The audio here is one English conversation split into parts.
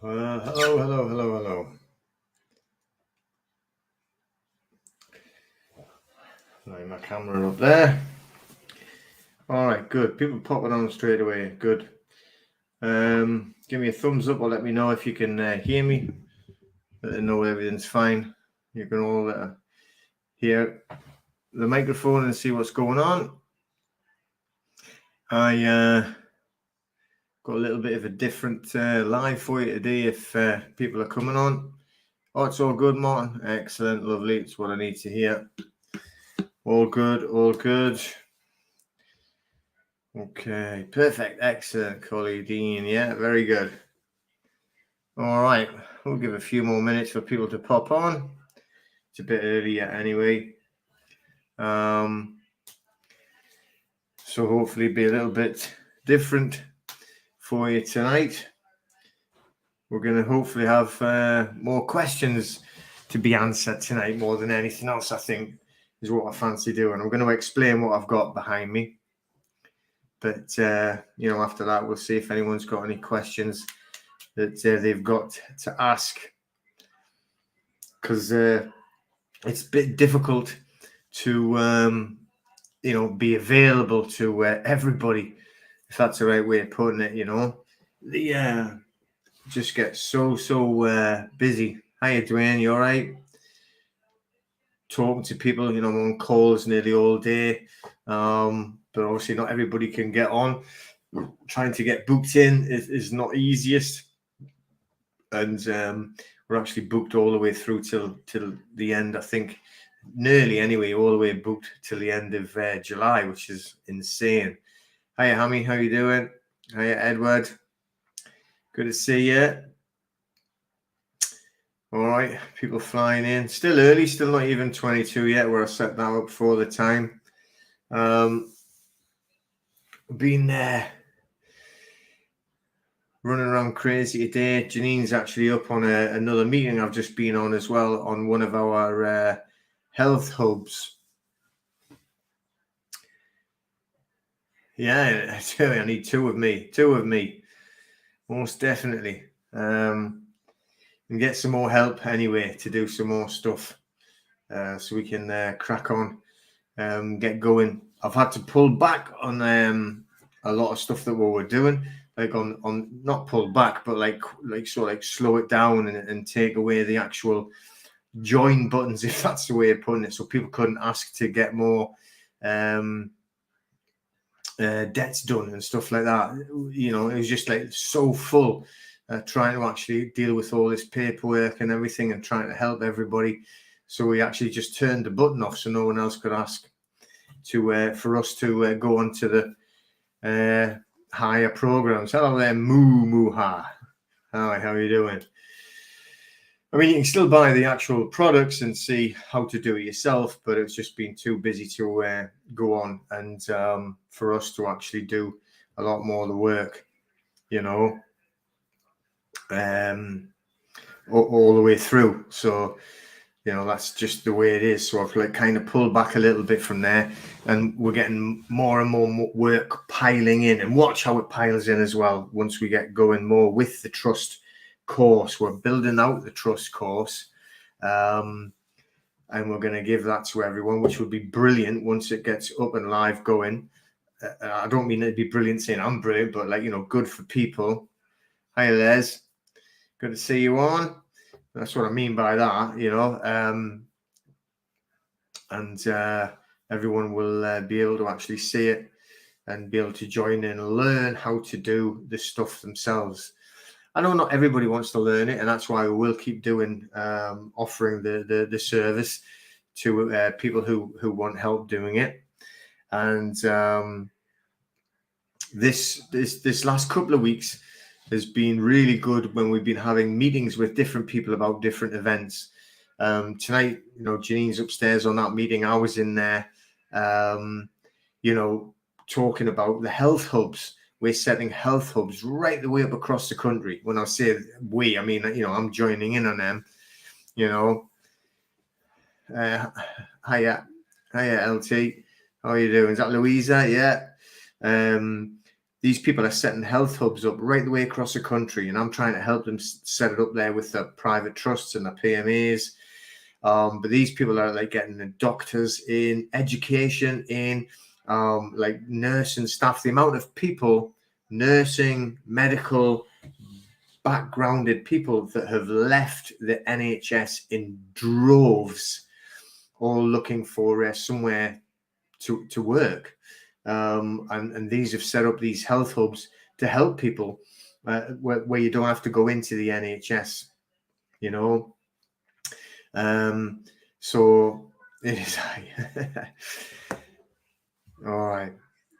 Hello. Line my camera up there. All right, good. People popping on straight away. Good. Give me a thumbs up or let me know if you can hear me. Let me know everything's fine. You can all hear the microphone and see what's going on. I got a little bit of a different live for you today if people are coming on. Oh, it's all good, Martin. Excellent, lovely. It's what I need to hear. All good. Okay, perfect, excellent, Collie Dean. Yeah, very good. All right, we'll give a few more minutes for people to pop on. It's a bit earlier anyway. So hopefully be a little bit different for you tonight. We're going to hopefully have more questions to be answered tonight more than anything else, I think, is what I fancy doing. I'm going to explain what I've got behind me. But, after that, we'll see if anyone's got any questions that they've got to ask. Because it's a bit difficult to, be available to everybody, if that's the right way of putting it, The just get so busy. Hiya, Dwayne, you all right? Talking to people, I'm on calls nearly all day. But obviously not everybody can get on. Trying to get booked in is not easiest. And we're actually booked all the way through till the end, I think, nearly anyway, all the way booked till the end of July, which is insane. Hiya, Hammy, how you doing? Hiya, Edward. Good to see you. All right, people flying in. Still early, still not even 22 yet, where I set that up for the time. Been there. Running around crazy today. Janine's actually up on another meeting I've just been on as well on one of our health hubs. Yeah, I tell you, I need two of me, most definitely. And get some more help anyway to do some more stuff, so we can crack on, get going. I've had to pull back on a lot of stuff that we were doing, like on not pull back, but like slow it down and take away the actual join buttons, if that's the way of putting it, so people couldn't ask to get more debts done and stuff like that. It was just like so full, trying to actually deal with all this paperwork and everything and trying to help everybody. So we actually just turned the button off so no one else could ask for us to go on to the higher programs. Hello there, Moo Ha. Hi, how are you doing? I mean, you can still buy the actual products and see how to do it yourself, but it's just been too busy to go on and for us to actually do a lot more of the work, all the way through. So, that's just the way it is. So I've kind of pulled back a little bit from there, and we're getting more and more work piling in, and watch how it piles in as well once we get going more with the trust course. We're building out the trust course, and we're going to give that to everyone, which would be brilliant once it gets up and live going. I don't mean it'd be brilliant saying I'm brilliant, but good for people. Hi, Les. Good to see you on. That's what I mean by that, and everyone will be able to actually see it and be able to join in and learn how to do the stuff themselves. I know not everybody wants to learn it, and that's why we will keep doing offering the service to people who want help doing it. And this last couple of weeks has been really good when we've been having meetings with different people about different events. Tonight, Janine's upstairs on that meeting. I was in there, talking about the health hubs. We're setting health hubs right the way up across the country. When I say we, I mean, I'm joining in on them, Hiya, LT. How are you doing? Is that Louisa? Yeah. these people are setting health hubs up right the way across the country, and I'm trying to help them set it up there with their private trusts and their PMAs. But these people are like getting the doctors in, education in, like nursing staff. The amount of people, nursing, medical, backgrounded people that have left the NHS in droves, all looking for somewhere to work. And these have set up these health hubs to help people where you don't have to go into the NHS, you know. So it is. All right.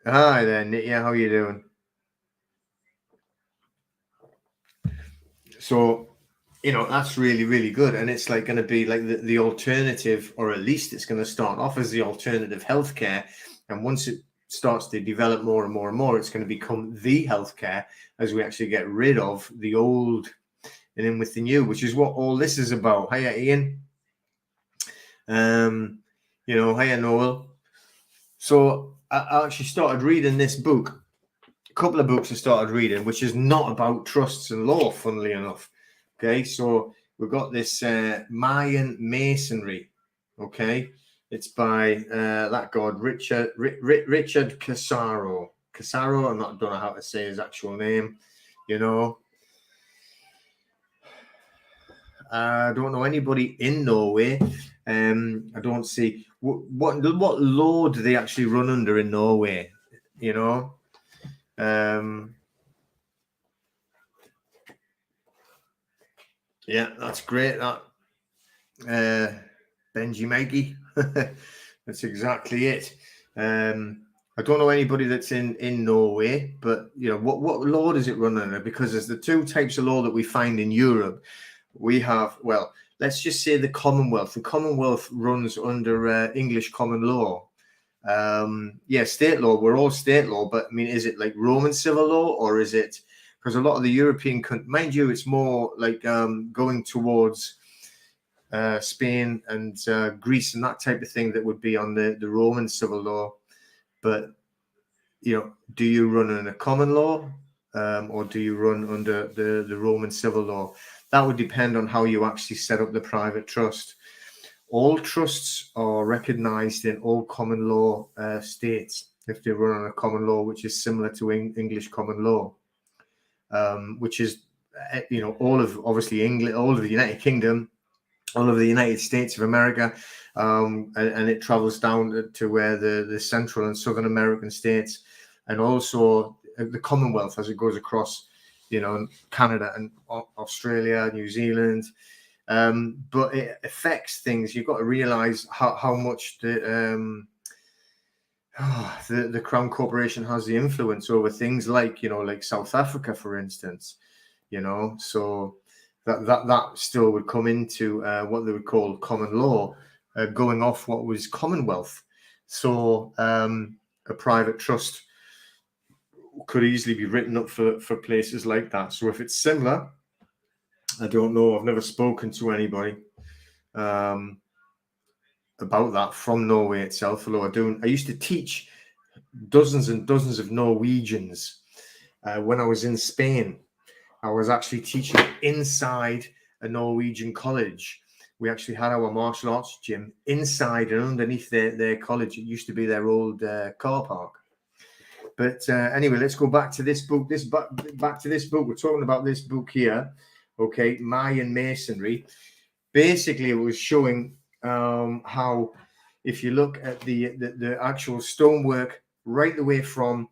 Hi there, Nitya. How you doing? So, you know, that's really, really good. And it's like going to be like the alternative, or at least it's going to start off as the alternative healthcare. And once it starts to develop more and more and more, it's going to become the healthcare as we actually get rid of the old and in with the new, which is what all this is about. Hiya, Ian. You know, hiya, Noel. So I actually started reading this book. A couple of books I started reading, which is not about trusts and law, funnily enough. Okay, so we've got this Mayan masonry. Okay, it's by that god Richard Casaro. Casaro, don't know how to say his actual name. You know, I don't know anybody in Norway. I don't see what law do they actually run under in Norway. You know. Yeah, that's great. That Benji Maggie. That's exactly it. I don't know anybody that's in Norway, but you know what law does it run under? Because there's the two types of law that we find in Europe. We have, well, let's just say the Commonwealth. The Commonwealth runs under English common law. Yeah, state law. We're all state law, but I mean, is it like Roman civil law, or is it? Because a lot of the European, mind you, it's more like going towards Spain and Greece and that type of thing that would be on the Roman civil law. But, you know, do you run under common law or do you run under the Roman civil law? That would depend on how you actually set up the private trust. All trusts are recognized in all common law states if they run on a common law, which is similar to English common law, which is, you know, all of, obviously, England, all of the United Kingdom, all of the United States of America, and it travels down to where the Central and Southern American states, and also the Commonwealth as it goes across, you know, Canada and Australia, New Zealand. But it affects things. You've got to realize how much the Crown Corporation has the influence over things like, you know, like South Africa, for instance, you know, so that still would come into what they would call common law, going off what was Commonwealth. So a private trust could easily be written up for places like that. So if it's similar, I don't know. I've never spoken to anybody about that from Norway itself, although I used to teach dozens and dozens of Norwegians when I was in Spain. I was actually teaching inside a Norwegian college. We actually had our martial arts gym inside and underneath their college. It used to be their old car park. But anyway, let's go back to this book. Back to this book. We're talking about this book here. Okay, Mayan masonry. Basically, it was showing how, if you look at the actual stonework right the way from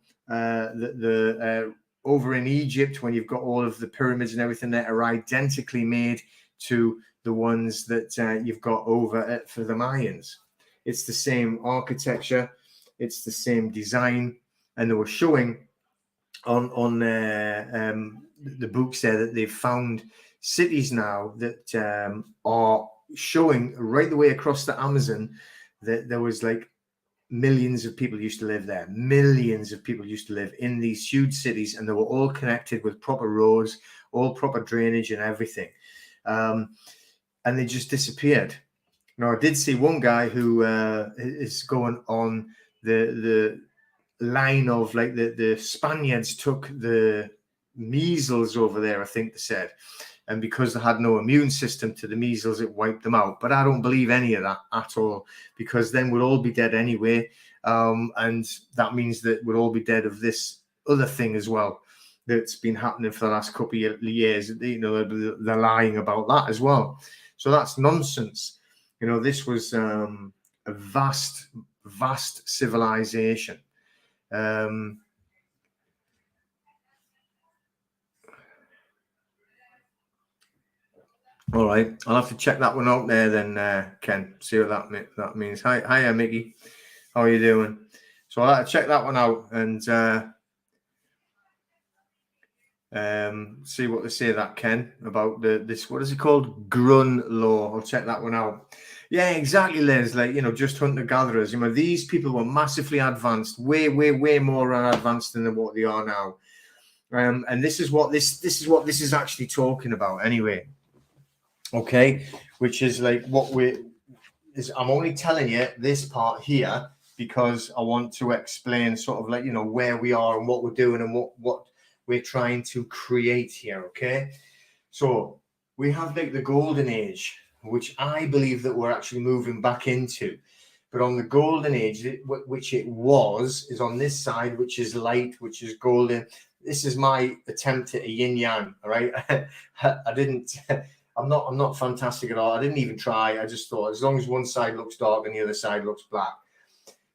over in Egypt, when you've got all of the pyramids and everything that are identically made to the ones that you've got over for the Mayans. It's the same architecture, it's the same design, and they were showing on the books there that they've found cities now that are showing right the way across the Amazon that there was like millions of people used to live there. Millions of people used to live in these huge cities, and they were all connected with proper roads, all proper drainage and everything. And they just disappeared. Now, I did see one guy who is going on the line of like the Spaniards took the measles over there, I think they said. And because they had no immune system to the measles, it wiped them out. But I don't believe any of that at all, because then we'll all be dead anyway. And that means that we'll all be dead of this other thing as well that's been happening for the last couple of years. You know, they're lying about that as well. So that's nonsense. You know, this was a vast civilization. All right, I'll have to check that one out there then, Ken. See what that means. Hiya, Mickey. How are you doing? So I'll have to check that one out and see what they say that, Ken, about this. What is it called? Grun law. I'll check that one out. Yeah, exactly, Liz. Like, you know, just hunter gatherers. You know, these people were massively advanced, way more advanced than what they are now. And this is what this is actually talking about, anyway. Okay, which is like what I'm only telling you this part here because I want to explain sort of like, you know, where we are and what we're doing and what we're trying to create here. Okay, so we have like the golden age, which I believe that we're actually moving back into. But on the golden age, which it was, is on this side, which is light, which is golden. This is my attempt at a yin yang. All right, I didn't. I'm not fantastic at all. I didn't even try. I just thought as long as one side looks dark and the other side looks black.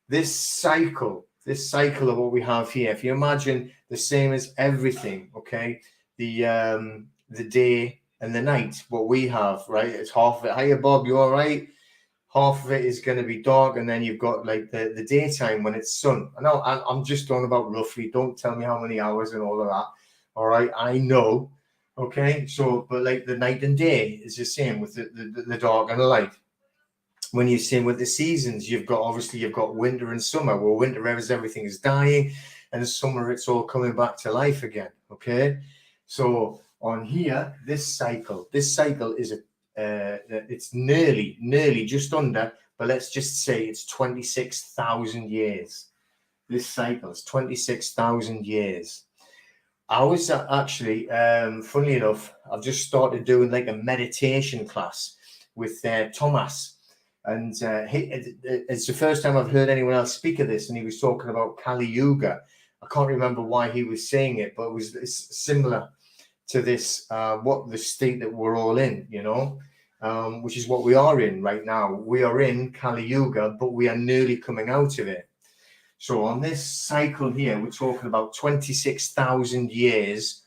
This cycle of what we have here, if you imagine the same as everything, okay, the day and the night, what we have, right? It's half of it. Hiya, Bob, you all right? Half of it is going to be dark, and then you've got like the daytime when it's sun. I know I'm just talking about roughly. Don't tell me how many hours and all of that. All right, I know. Okay, so but like the night and day is the same with the dark and the light. When you're seeing with the seasons, you've got winter and summer. Well, winter everything is dying, and summer it's all coming back to life again. Okay, so on here, this cycle is it's nearly just under, but let's just say it's 26,000 years. This cycle is 26,000 years. I was actually, funnily enough, I've just started doing like a meditation class with Thomas. And it's the first time I've heard anyone else speak of this. And he was talking about Kali Yuga. I can't remember why he was saying it, but it's similar to this, what the state that we're all in, you know, which is what we are in right now. We are in Kali Yuga, but we are nearly coming out of it. So on this cycle here, we're talking about 26,000 years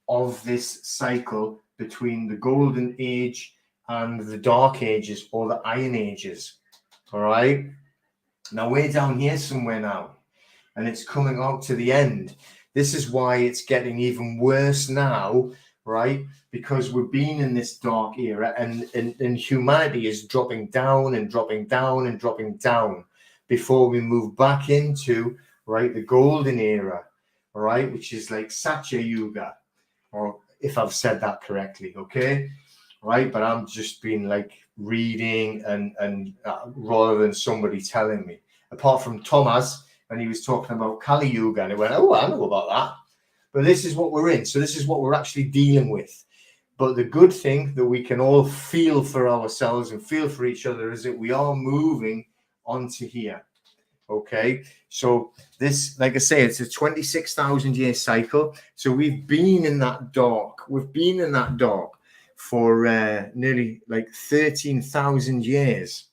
of this cycle between the golden age and the dark ages, or the iron ages. All right. Now we're down here somewhere now, and it's coming out to the end. This is why it's getting even worse now, right? Because we've been in this dark era, and humanity is dropping down and dropping down and dropping down before we move back into, right, the golden era, all right, which is like Satya Yuga, or if I've said that correctly, okay, right? But I'm just been like reading and rather than somebody telling me. Apart from Thomas, when he was talking about Kali Yuga, and he went, oh, I know about that. But this is what we're in. So this is what we're actually dealing with. But the good thing that we can all feel for ourselves and feel for each other is that we are moving onto here. Okay, so this, like I say, it's a 26,000 year cycle. So we've been in that dark. We've been in that dark for nearly like 13,000 years.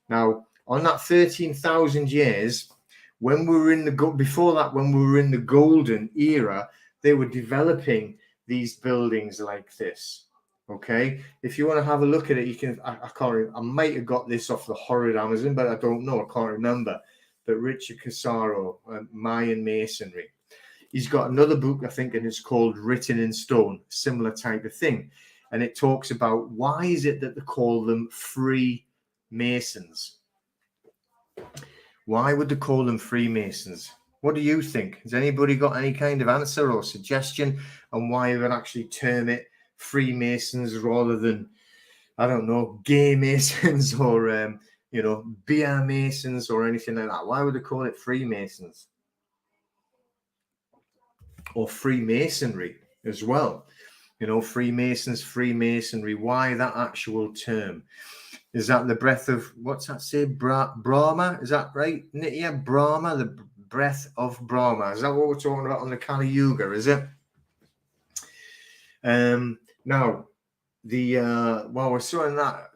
Now, on that 13,000 years, when we were in before that, when we were in the golden era, they were developing these buildings like this. Okay, if you want to have a look at it, you can. I can't. I might have got this off the horrid Amazon, but I don't know. I can't remember. But Richard Casaro, Mayan Masonry. He's got another book, I think, and it's called Written in Stone, similar type of thing. And it talks about why is it that they call them Freemasons? Why would they call them Freemasons? What do you think? Has anybody got any kind of answer or suggestion on why they would actually term it Freemasons rather than, I don't know, gay Masons or, beer Masons or anything like that? Why would they call it Freemasons? or Freemasonry as well. You know, Freemasons, Freemasonry. Why that actual term? Is that the breath of, what's that say? Brahma? Is that right? Yeah, Brahma, the breath of Brahma. Is that what we're talking about on the Kali Yuga, is it? Now, while we're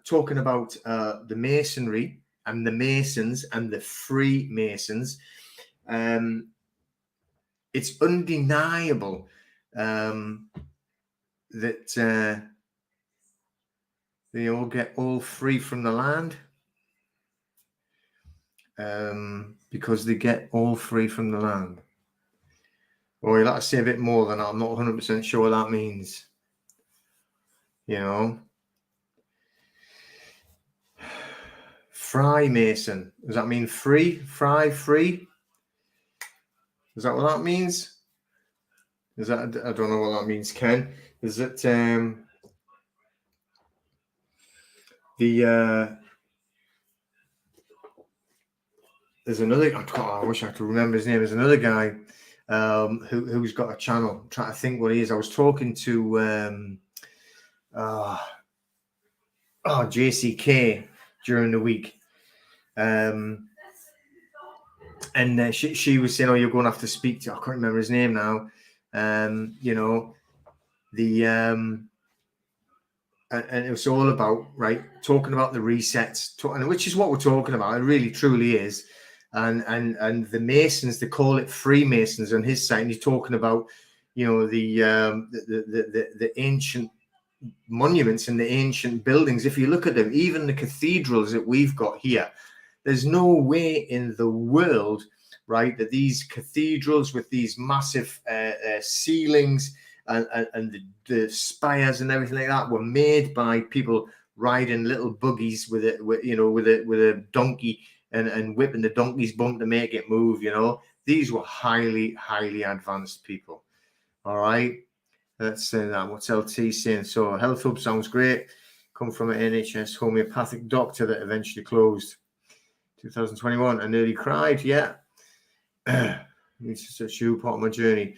talking about the Masonry and the Masons and the Freemasons, it's undeniable that they all get all free from the land, because they get all free from the land. Or you'd like to say a bit more than that. I'm not 100% sure what that means. You know, Freemason. Does that mean free? Free? Is that what that means? Is that, I don't know what that means, Ken. Is it there's another, I wish I could remember his name. There's another guy who's got a channel. I'm trying to think what he is. I was talking to JCK during the week. And she was saying, "Oh, you're going to have to speak to." I can't remember his name now. You know, and it was all about talking about the resets, which is what we're talking about. It really truly is. And the Masons, they call it Freemasons on his side. And he's talking about, you know, the ancient monuments and the ancient buildings. If you look at them, even the cathedrals that we've got here, there's no way in the world, right, that these cathedrals with these massive ceilings and the spires and everything like that were made by people riding little buggies with a donkey and whipping the donkey's bum to make it move. You know, these were highly advanced people. All right, let's say that. What's LT saying? So Health Hub sounds great. Come from an NHS homeopathic doctor that eventually closed. 2021. I nearly cried. Yeah. It's such a part of my journey.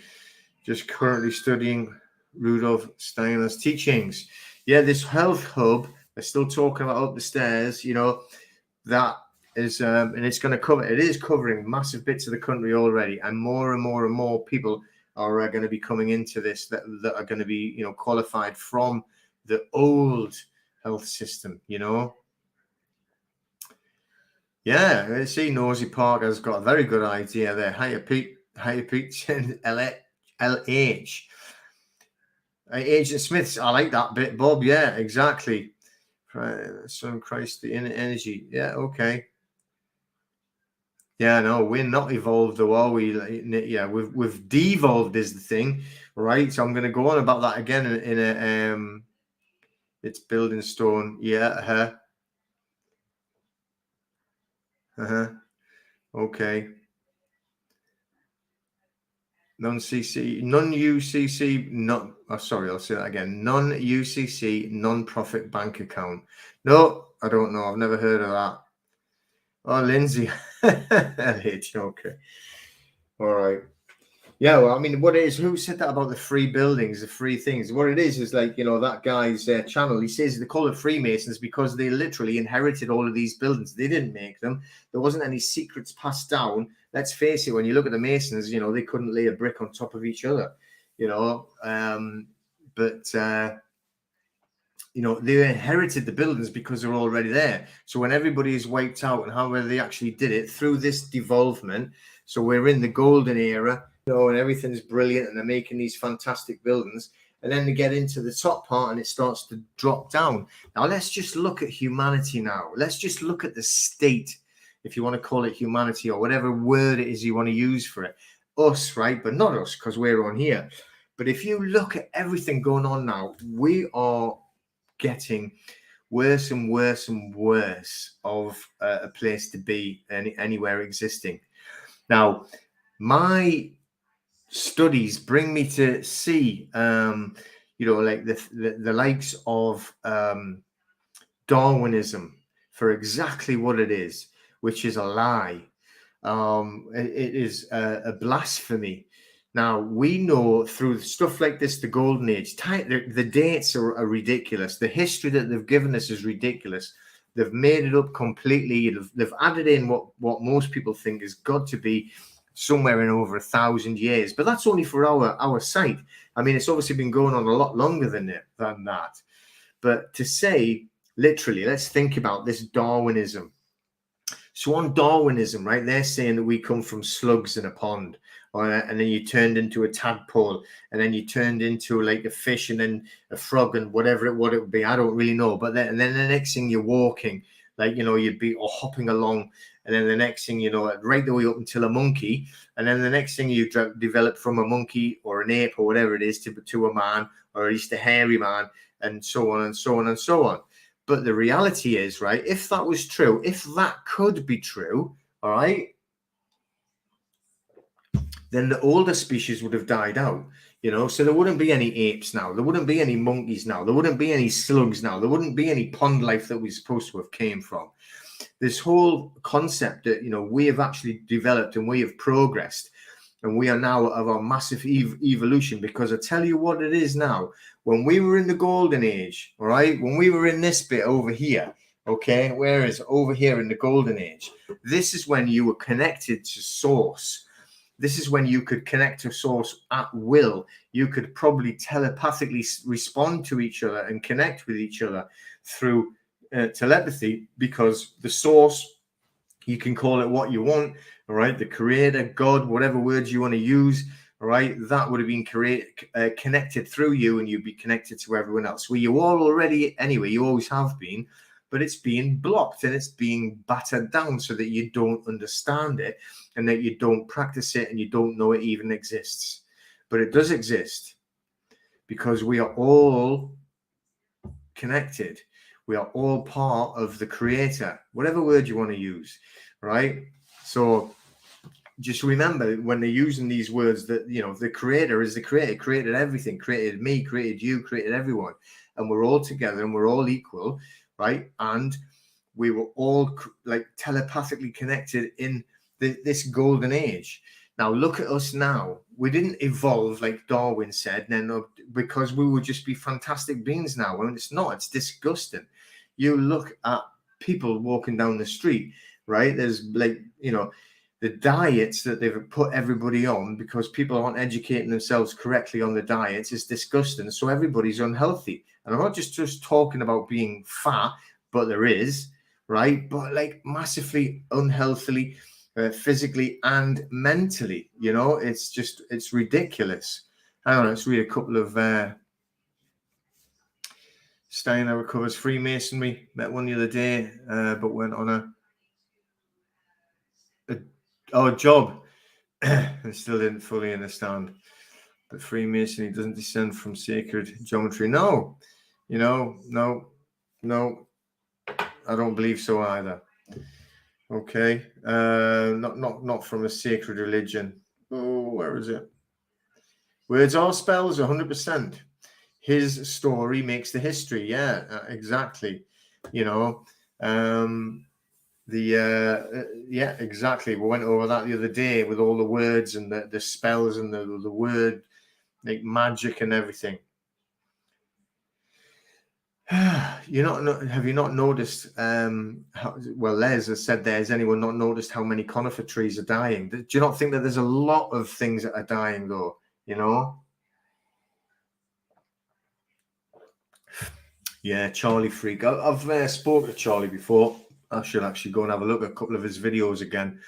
Just currently studying Rudolf Steiner's teachings. Yeah, this health hub, they're still talking about up the stairs, you know, that is, and it's going to cover, it is covering massive bits of the country already. And more people are going to be coming into this that are going to be, you know, qualified from the old health system, you know. Yeah, I see Nosy Parker's got a very good idea there. Higher peak in LH. Agent Smith's, I like that bit, Bob. Yeah, exactly. Son Christ, the inner energy. Yeah, okay. Yeah, no, we're not evolved, though, are we? Yeah, we've devolved is the thing, right? So I'm going to go on about that again in a it's building stone. Yeah, okay. Non-UCC, sorry, I'll say that again. Non-UCC, non-profit bank account. No, I don't know. I've never heard of that. Oh, Lindsay. Okay. All right. Yeah, well, I mean, what it is, who said that about the free buildings, the free things? What it is like, you know, that guy's channel, he says they call it Freemasons because they literally inherited all of these buildings. They didn't make them. There wasn't any secrets passed down. Let's face it, when you look at the Masons, you know, they couldn't lay a brick on top of each other, you know. You know, they inherited the buildings because they're already there. So when everybody is wiped out and however they actually did it through this devolvement, so we're in the golden era, you know, and everything's brilliant and they're making these fantastic buildings. And then they get into the top part and it starts to drop down. Now, let's just look at humanity now. Let's just look at the state, if you want to call it humanity or whatever word it is you want to use for it. Us, right? But not us, because we're on here. But if you look at everything going on now, we are getting worse and worse and worse of a place to be anywhere existing. Now, my studies bring me to see, you know, like the likes of Darwinism for exactly what it is, which is a lie. It is a blasphemy Now, we know through stuff like this, the Golden Age, the dates are ridiculous. The history that they've given us is ridiculous. They've made it up completely. They've added in what most people think has got to be somewhere in over 1,000 years. But that's only for our sight. I mean, it's obviously been going on a lot longer than that. But to say, literally, let's think about this Darwinism. So on Darwinism, right, they're saying that we come from slugs in a pond, and then you turned into a tadpole, and then you turned into like a fish, and then a frog, and whatever it would be. I don't really know. But then the next thing you're walking, like, you know, you'd be or hopping along, and then the next thing, you know, right the way up until a monkey, and then the next thing you develop from a monkey or an ape or whatever it is to a man, or at least a hairy man, and so on and so on and so on. But the reality is, right, if that was true, if that could be true, all right, then the older species would have died out, you know, so there wouldn't be any apes now. There wouldn't be any monkeys now. There wouldn't be any slugs now. There wouldn't be any pond life that we're supposed to have came from. This whole concept that, you know, we have actually developed and we have progressed, and we are now of our massive evolution, because I tell you what it is now. When we were in the Golden Age, all right, when we were in this bit over here, okay, whereas over here in the Golden Age, this is when you were connected to source. This is when you could connect to source at will. You could probably telepathically respond to each other and connect with each other through telepathy, because the source, you can call it what you want, all right, the creator, God, whatever words you want to use, all right, that would have been connected through you, and you'd be connected to everyone else. Well, you are already, anyway, you always have been, but it's being blocked and it's being battered down so that you don't understand it, and that you don't practice it, and you don't know it even exists. But it does exist, because we are all connected. We are all part of the creator, whatever word you want to use, right? So just remember, when they're using these words, that, you know, the creator is the creator, created everything, created me, created you, created everyone, and we're all together and we're all equal, right? And we were all like telepathically connected in this golden age. Now look at us now. We didn't evolve like Darwin said, then, because we would just be fantastic beings now. When it's not, it's disgusting. You look at people walking down the street, right? There's like, you know, the diets that they've put everybody on, because people aren't educating themselves correctly on the diets, is disgusting. So everybody's unhealthy. And I'm not just talking about being fat, but there is, right? But like massively unhealthily, physically and mentally, you know, it's ridiculous. Hang on, let's read a couple of Steiner recovers Freemasonry. Met one the other day, but went on a job. I still didn't fully understand. But Freemasonry doesn't descend from sacred geometry. No, you know, no, I don't believe so either. Okay, not from a sacred religion. Oh, where is it? Words are spells, 100%. His story makes the history. Yeah, exactly. You know, yeah, exactly. We went over that the other day with all the words and the spells and the word, like magic and everything. Have you not noticed? Well, Les has said there. Has anyone not noticed how many conifer trees are dying? Do you not think that there's a lot of things that are dying, though? You know. Yeah, Charlie Freak. I've spoken to Charlie before. I should actually go and have a look at a couple of his videos again.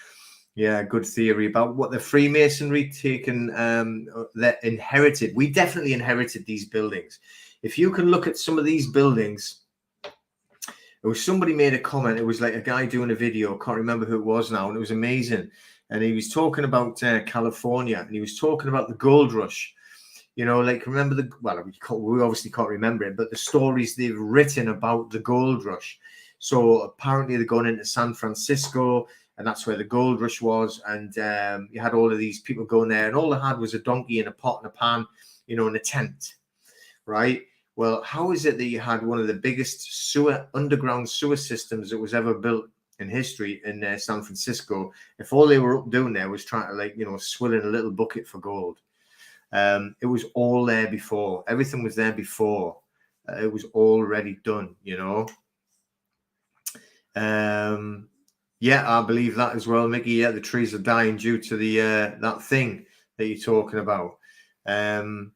Yeah, good theory about what the Freemasonry taken, that inherited. We definitely inherited these buildings. If you can look at some of these buildings, it was somebody made a comment. It was like a guy doing a video. Can't remember who it was now, and it was amazing. And he was talking about California, and he was talking about the gold rush. You know, like, remember we obviously can't remember it, but the stories they've written about the gold rush. So apparently they're going into San Francisco, and that's where the gold rush was. And you had all of these people going there, and all they had was a donkey and a pot and a pan, you know, in a tent, right? Well, how is it that you had one of the biggest underground sewer systems that was ever built in history in San Francisco, if all they were up doing there was trying to, like, you know, swill in a little bucket for gold? It was all there before. Everything was there before. It was already done, you know. Yeah, I believe that as well, Mickey. Yeah, the trees are dying due to the that thing that you're talking about. No,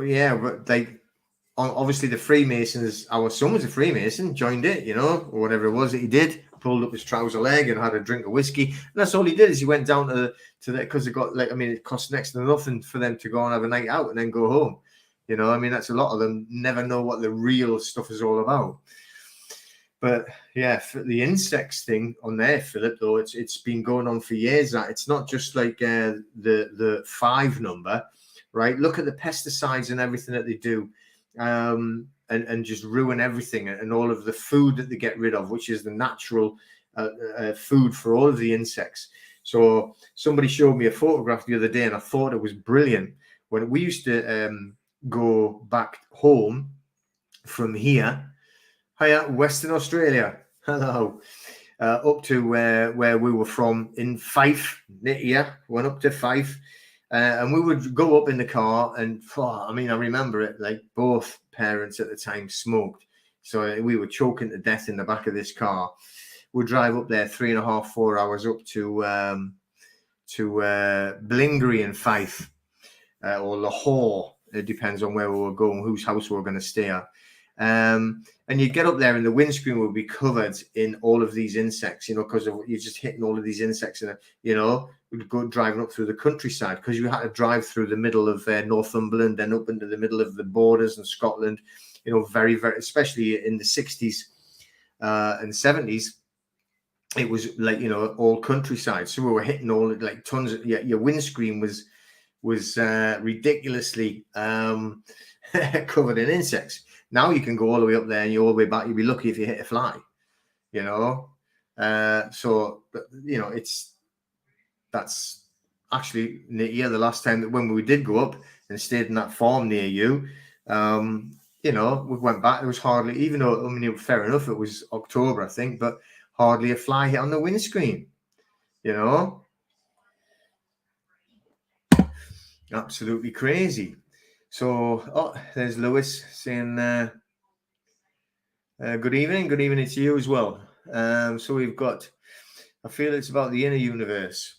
yeah, but they obviously the Freemasons. Our son was a Freemason, joined it, you know, or whatever it was that he did. Pulled up his trouser leg and had a drink of whiskey, and that's all he did. Is he went down to that because it got like, I mean, it cost next to nothing for them to go and have a night out and then go home. You know, I mean, that's a lot of them never know what the real stuff is all about. But yeah, for the insects thing on there, Philip, though, it's been going on for years. That it's not just like the 5 number, right? Look at the pesticides and everything that they do, and just ruin everything, and all of the food that they get rid of, which is the natural food for all of the insects. So somebody showed me a photograph the other day, and I thought it was brilliant. When we used to go back home from here. Hiya, Western Australia. Hello. Up to where we were from in Fife. Yeah, went up to Fife. And we would go up in the car and, I mean, I remember it, like both parents at the time smoked. So we were choking to death in the back of this car. We'd drive up there 3.5, 4 hours up to Blingery in Fife, or Lahore. It depends on where we were going, whose house we were going to stay at. And you get up there and the windscreen will be covered in all of these insects, you know, because you're just hitting all of these insects, and you know, we'd go driving up through the countryside because you had to drive through the middle of Northumberland and up into the middle of the borders in Scotland, you know, very, very, especially in the 60s and 70s. It was like, you know, all countryside. So we were hitting all like tons of, your windscreen was ridiculously covered in insects. Now you can go all the way up there and you're all the way back. You'll be lucky if you hit a fly, you know. So, you know, that's actually near the last time that when we did go up and stayed in that farm near you, you know, we went back. There was hardly, even though, I mean, fair enough, it was October, I think, but hardly a fly hit on the windscreen, you know. Absolutely crazy. So, there's Lewis saying, good evening. Good evening to you as well. So we've got, I feel it's about the inner universe.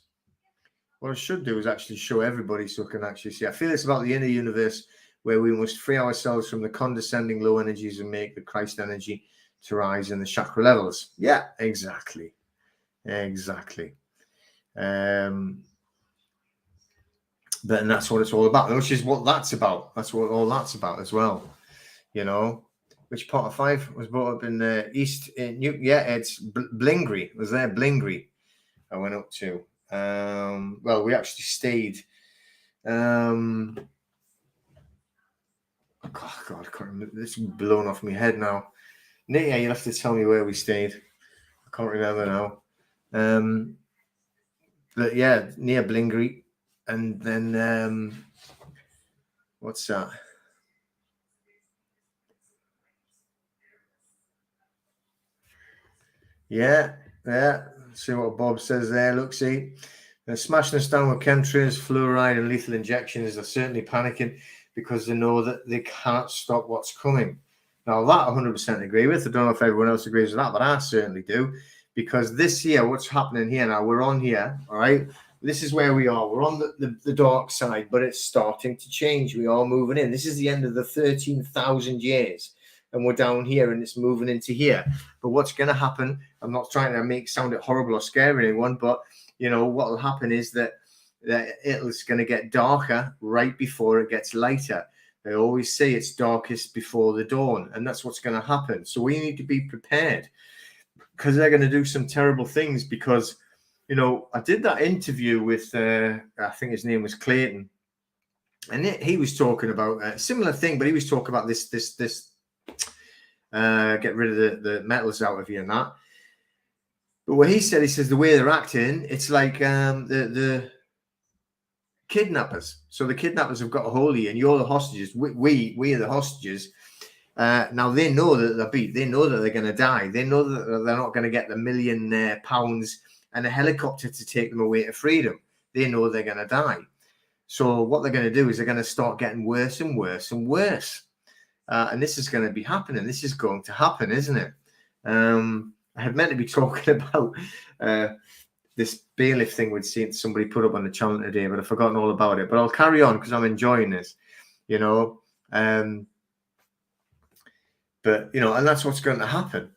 What I should do is actually show everybody so I can actually see. I feel it's about the inner universe where we must free ourselves from the condescending low energies and make the Christ energy to rise in the chakra levels. Yeah, exactly. Exactly. But and that's what it's all about, which is what that's about. That's what all that's about as well. You know, which part of Fife was brought up in the east? It's Blingery. It was there, Blingery. I went up to. Well, we actually stayed. Oh God, I can't remember. This is blown off my head now. Yeah, you'll have to tell me where we stayed. I can't remember now. But yeah, near Blingery. And then what's that? Yeah. See what Bob says there. Look, see, they're smashing us down with chemtrails, fluoride, and lethal injections. They're certainly panicking because they know that they can't stop what's coming. Now, that I 100% agree with. I don't know if everyone else agrees with that, but I certainly do. Because this year, what's happening here now, we're on here, all right? This is where we are. We're on the dark side, but it's starting to change. We are moving in. This is the end of the 13,000 years, and we're down here, and it's moving into here. But what's going to happen, I'm not trying to sound it horrible or scare anyone, but, you know, what will happen is that it's going to get darker right before it gets lighter. They always say it's darkest before the dawn, and that's what's going to happen. So we need to be prepared because they're going to do some terrible things because, you know, I did that interview with, I think his name was Clayton, and he was talking about a similar thing, but he was talking about this get rid of the metals out of you and that. But what he says the way they're acting, it's like the kidnappers. So the kidnappers have got a hold of you, and you're the hostages. We are the hostages. Now they know that they're beat. They know that they're going to die. They know that they're not going to get the £1 million and a helicopter to take them away to freedom. they know they're going to die. So what they're going to do is they're going to start getting worse and worse and worse. And this is going to be happening. This is going to happen, isn't it? I had meant to be talking about this bailiff thing we'd seen somebody put up on the channel today, but I've forgotten all about it. But I'll carry on because I'm enjoying this, you know. But, you know, and that's what's going to happen.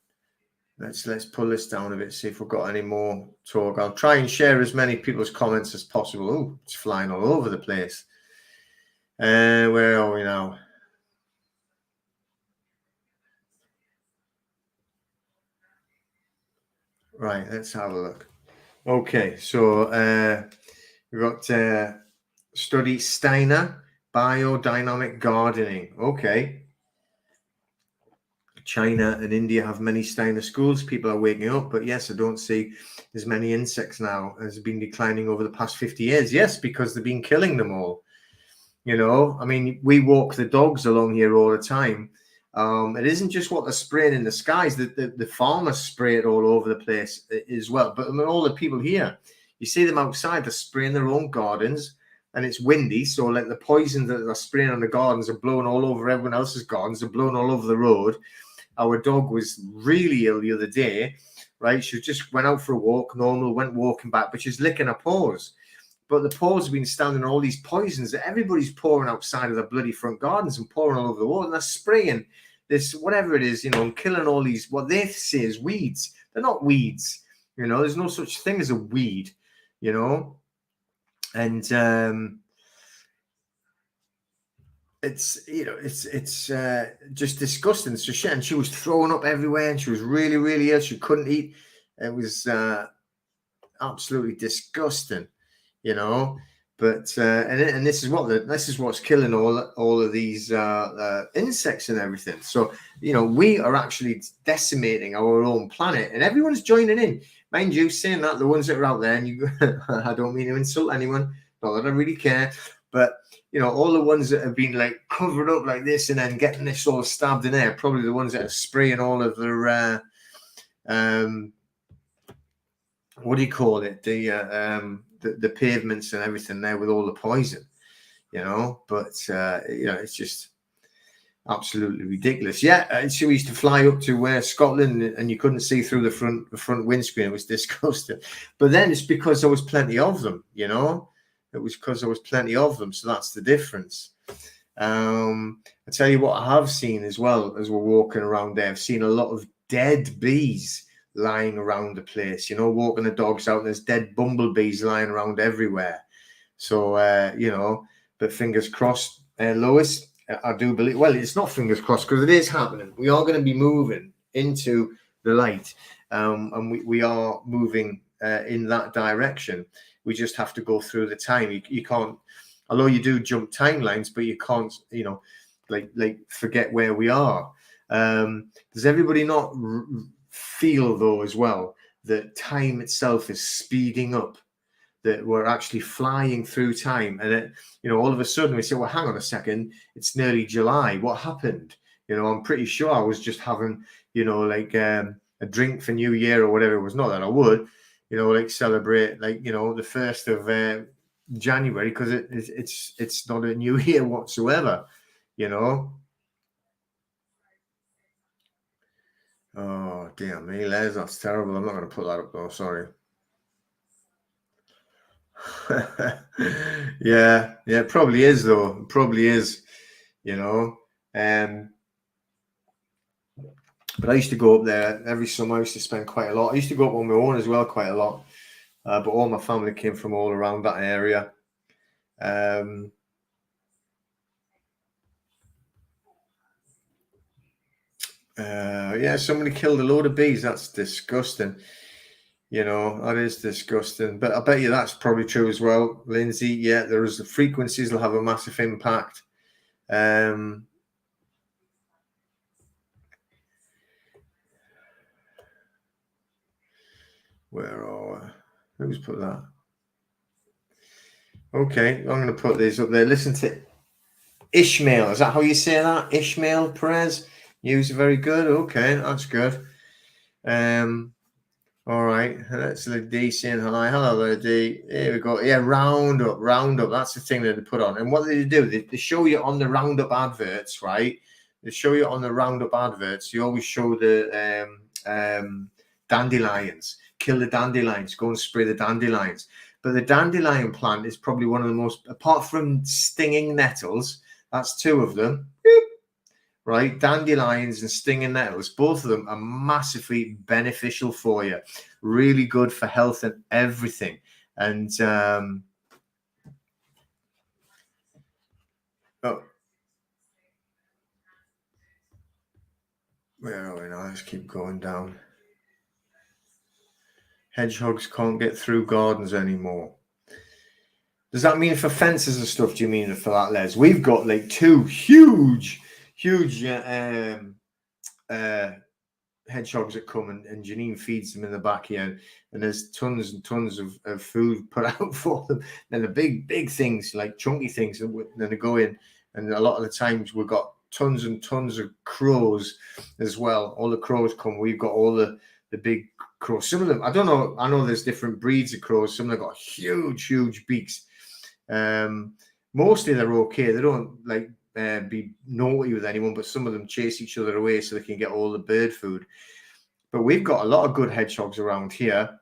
Let's pull this down a bit, see if we've got any more talk. I'll try and share as many people's comments as possible. Oh, it's flying all over the place. Where are we now? Right, let's have a look. Okay, so we've got study Steiner, biodynamic gardening. Okay. China and India have many Steiner schools. People are waking up, but yes, I don't see as many insects now as have been declining over the past 50 years. Yes, because they've been killing them all. You know, I mean, we walk the dogs along here all the time. It isn't just what they're spraying in the skies. The farmers spray it all over the place as well. But I mean, all the people here, you see them outside, they're spraying their own gardens, and it's windy. So like the poison that they're spraying on the gardens are blowing all over everyone else's gardens. They're blowing all over the road. Our dog was really ill the other day, right? She just went out for a walk, normal, went walking back, but she's licking her paws. But the paws have been standing on all these poisons that everybody's pouring outside of their bloody front gardens and pouring all over the wall. And they're spraying this, whatever it is, you know, and killing all these, what they say is weeds. They're not weeds, you know, there's no such thing as a weed, you know. And it's, you know, it's just disgusting. So she was throwing up everywhere, and she was really, really ill. She couldn't eat. It was absolutely disgusting, you know. But and this is what's killing all of these insects and everything. So, you know, we are actually decimating our own planet, and everyone's joining in. Mind you, saying that, the ones that are out there, and you, I don't mean to insult anyone, not that I really care, but you know, all the ones that have been like covered up like this and then getting this all stabbed in there, probably the ones that are spraying all of their what do you call it? The pavements and everything there with all the poison, you know. But you know, it's just absolutely ridiculous. Yeah, she used to fly up to Scotland, and you couldn't see through the front windscreen. It was disgusting. But then it's because there was plenty of them, you know. It was because there was plenty of them, so that's the difference. I tell you what, I have seen as well as we're walking around there. I've seen a lot of dead bees lying around the place, you know, walking the dogs out, and there's dead bumblebees lying around everywhere. So, you know, but fingers crossed, Lois, I do believe, well, it's not fingers crossed because it is happening. We are going to be moving into the light, and we are moving in that direction. We just have to go through the time. You can't, although you do jump timelines, but you can't, you know, like forget where we are. Does everybody not feel though as well that time itself is speeding up, that we're actually flying through time, and it, you know, all of a sudden we say, well, hang on a second, it's nearly July, what happened? You know, I'm pretty sure I was just having, you know, like a drink for New Year or whatever. It was not that I would, you know, like celebrate, like, you know, the 1st of January, because it's not a new year whatsoever, you know. Oh, dear me, Les, that's terrible. I'm not going to put that up, though. Sorry. yeah, it probably is, though. It probably is, you know. But I used to go up there every summer. I used to spend quite a lot. I used to go up on my own as well, quite a lot. But all my family came from all around that area. Yeah, somebody killed a load of bees. That's disgusting. You know, that is disgusting. But I bet you that's probably true as well, Lindsay. Yeah, there's the frequencies will have a massive impact. Where are who's put that? Okay, I'm going to put these up there. Listen to Ishmael. Is that how you say that? Ishmael Perez. News very good. Okay, that's good. All right, that's the D saying hi. Hello there, D. Here we go. Yeah, Roundup. That's the thing that they put on. And what do? They show you on the Roundup adverts, right? They show you on the Roundup adverts. You always show the dandelions. Kill the dandelions. Go and spray the dandelions. But the dandelion plant is probably one of the most, apart from stinging nettles, that's two of them. Right, dandelions and stinging nettles, both of them are massively beneficial for you, really good for health and everything. And oh, where are we now? Let's keep going down. Hedgehogs can't get through gardens anymore. Does that mean for fences and stuff? Do you mean for that, Les? We've got like two huge hedgehogs that come, and Janine feeds them in the back here, and there's tons and tons of food put out for them. And the big things, like chunky things, and then they go in, and a lot of the times we've got tons and tons of crows as well. All the crows come. We've got all the big crows. Some of them, I don't know. I know there's different breeds of crows. Some of them got huge beaks. Mostly they're okay. They don't like be naughty with anyone, but some of them chase each other away so they can get all the bird food. But we've got a lot of good hedgehogs around here.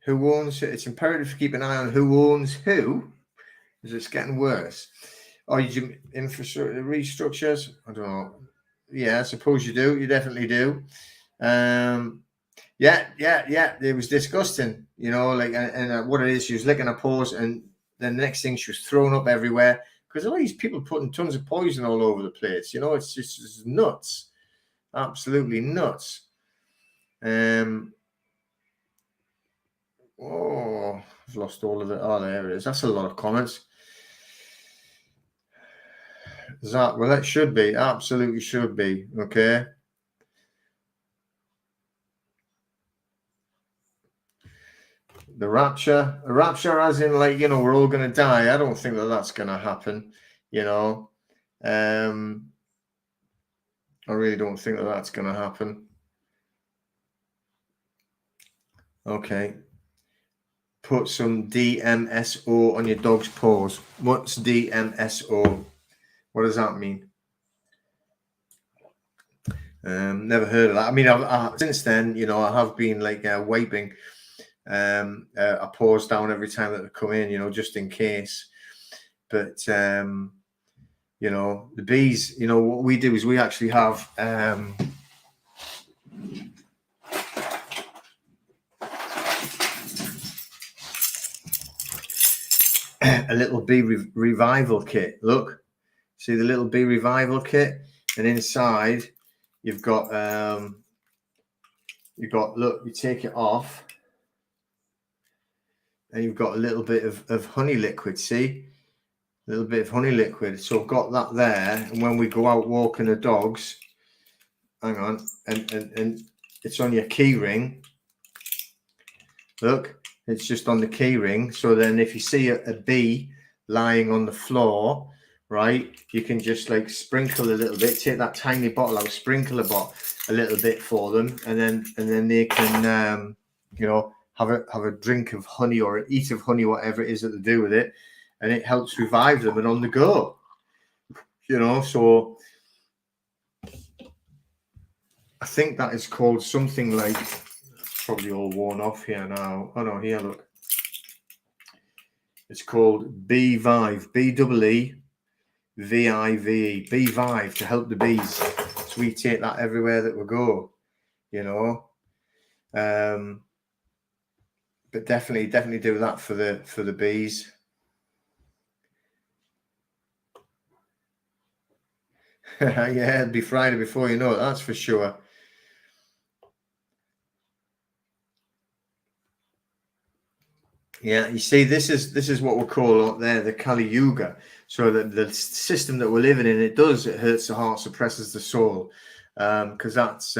Who owns it? It's imperative to keep an eye on who owns who, because it's getting worse. Oh, you infrastructure restructures? I don't know. Yeah, I suppose you do. You definitely do. Yeah. It was disgusting, you know, like, and what it is, she was licking her paws, and then the next thing she was thrown up everywhere because all these people putting tons of poison all over the place. You know, it's nuts, absolutely nuts. Oh, I've lost all of it. Oh, there it is. That's a lot of comments. Well, that should be, absolutely should be. Okay. The rapture as in, like, you know, we're all going to die. I don't think that's going to happen, you know. I really don't think that's going to happen. Okay. Put some DMSO on your dog's paws. What's DMSO? What does that mean? Never heard of that. I mean, I've since then, you know, I have been like wiping a paws down every time that they come in, you know, just in case. But you know, the bees, you know, what we do is we actually have a little bee revival kit. Look, see the little bee revival kit, and inside you've got look, you take it off, and you've got a little bit of honey liquid. See, a little bit of honey liquid. So I've got that there, and when we go out walking the dogs, hang on, and it's on your key ring. Look, it's just on the key ring. So then if you see a bee lying on the floor, right, you can just like sprinkle a little bit, take that tiny bottle out, sprinkle a little bit for them, and then they can you know, have a drink of honey or eat of honey, whatever it is that they do with it, and it helps revive them and on the go, you know. So I think that is called something like, it's probably all worn off here now. Oh no, here, look. It's called Beevive, BEEVIVE, Beevive, to help the bees. So we take that everywhere that we go, you know. But definitely do that for the bees. Yeah, it'll be Friday before you know it, that's for sure. Yeah, you see, this is what we'll call up there the Kali Yuga. So the system that we're living in, it hurts the heart, suppresses the soul, because that's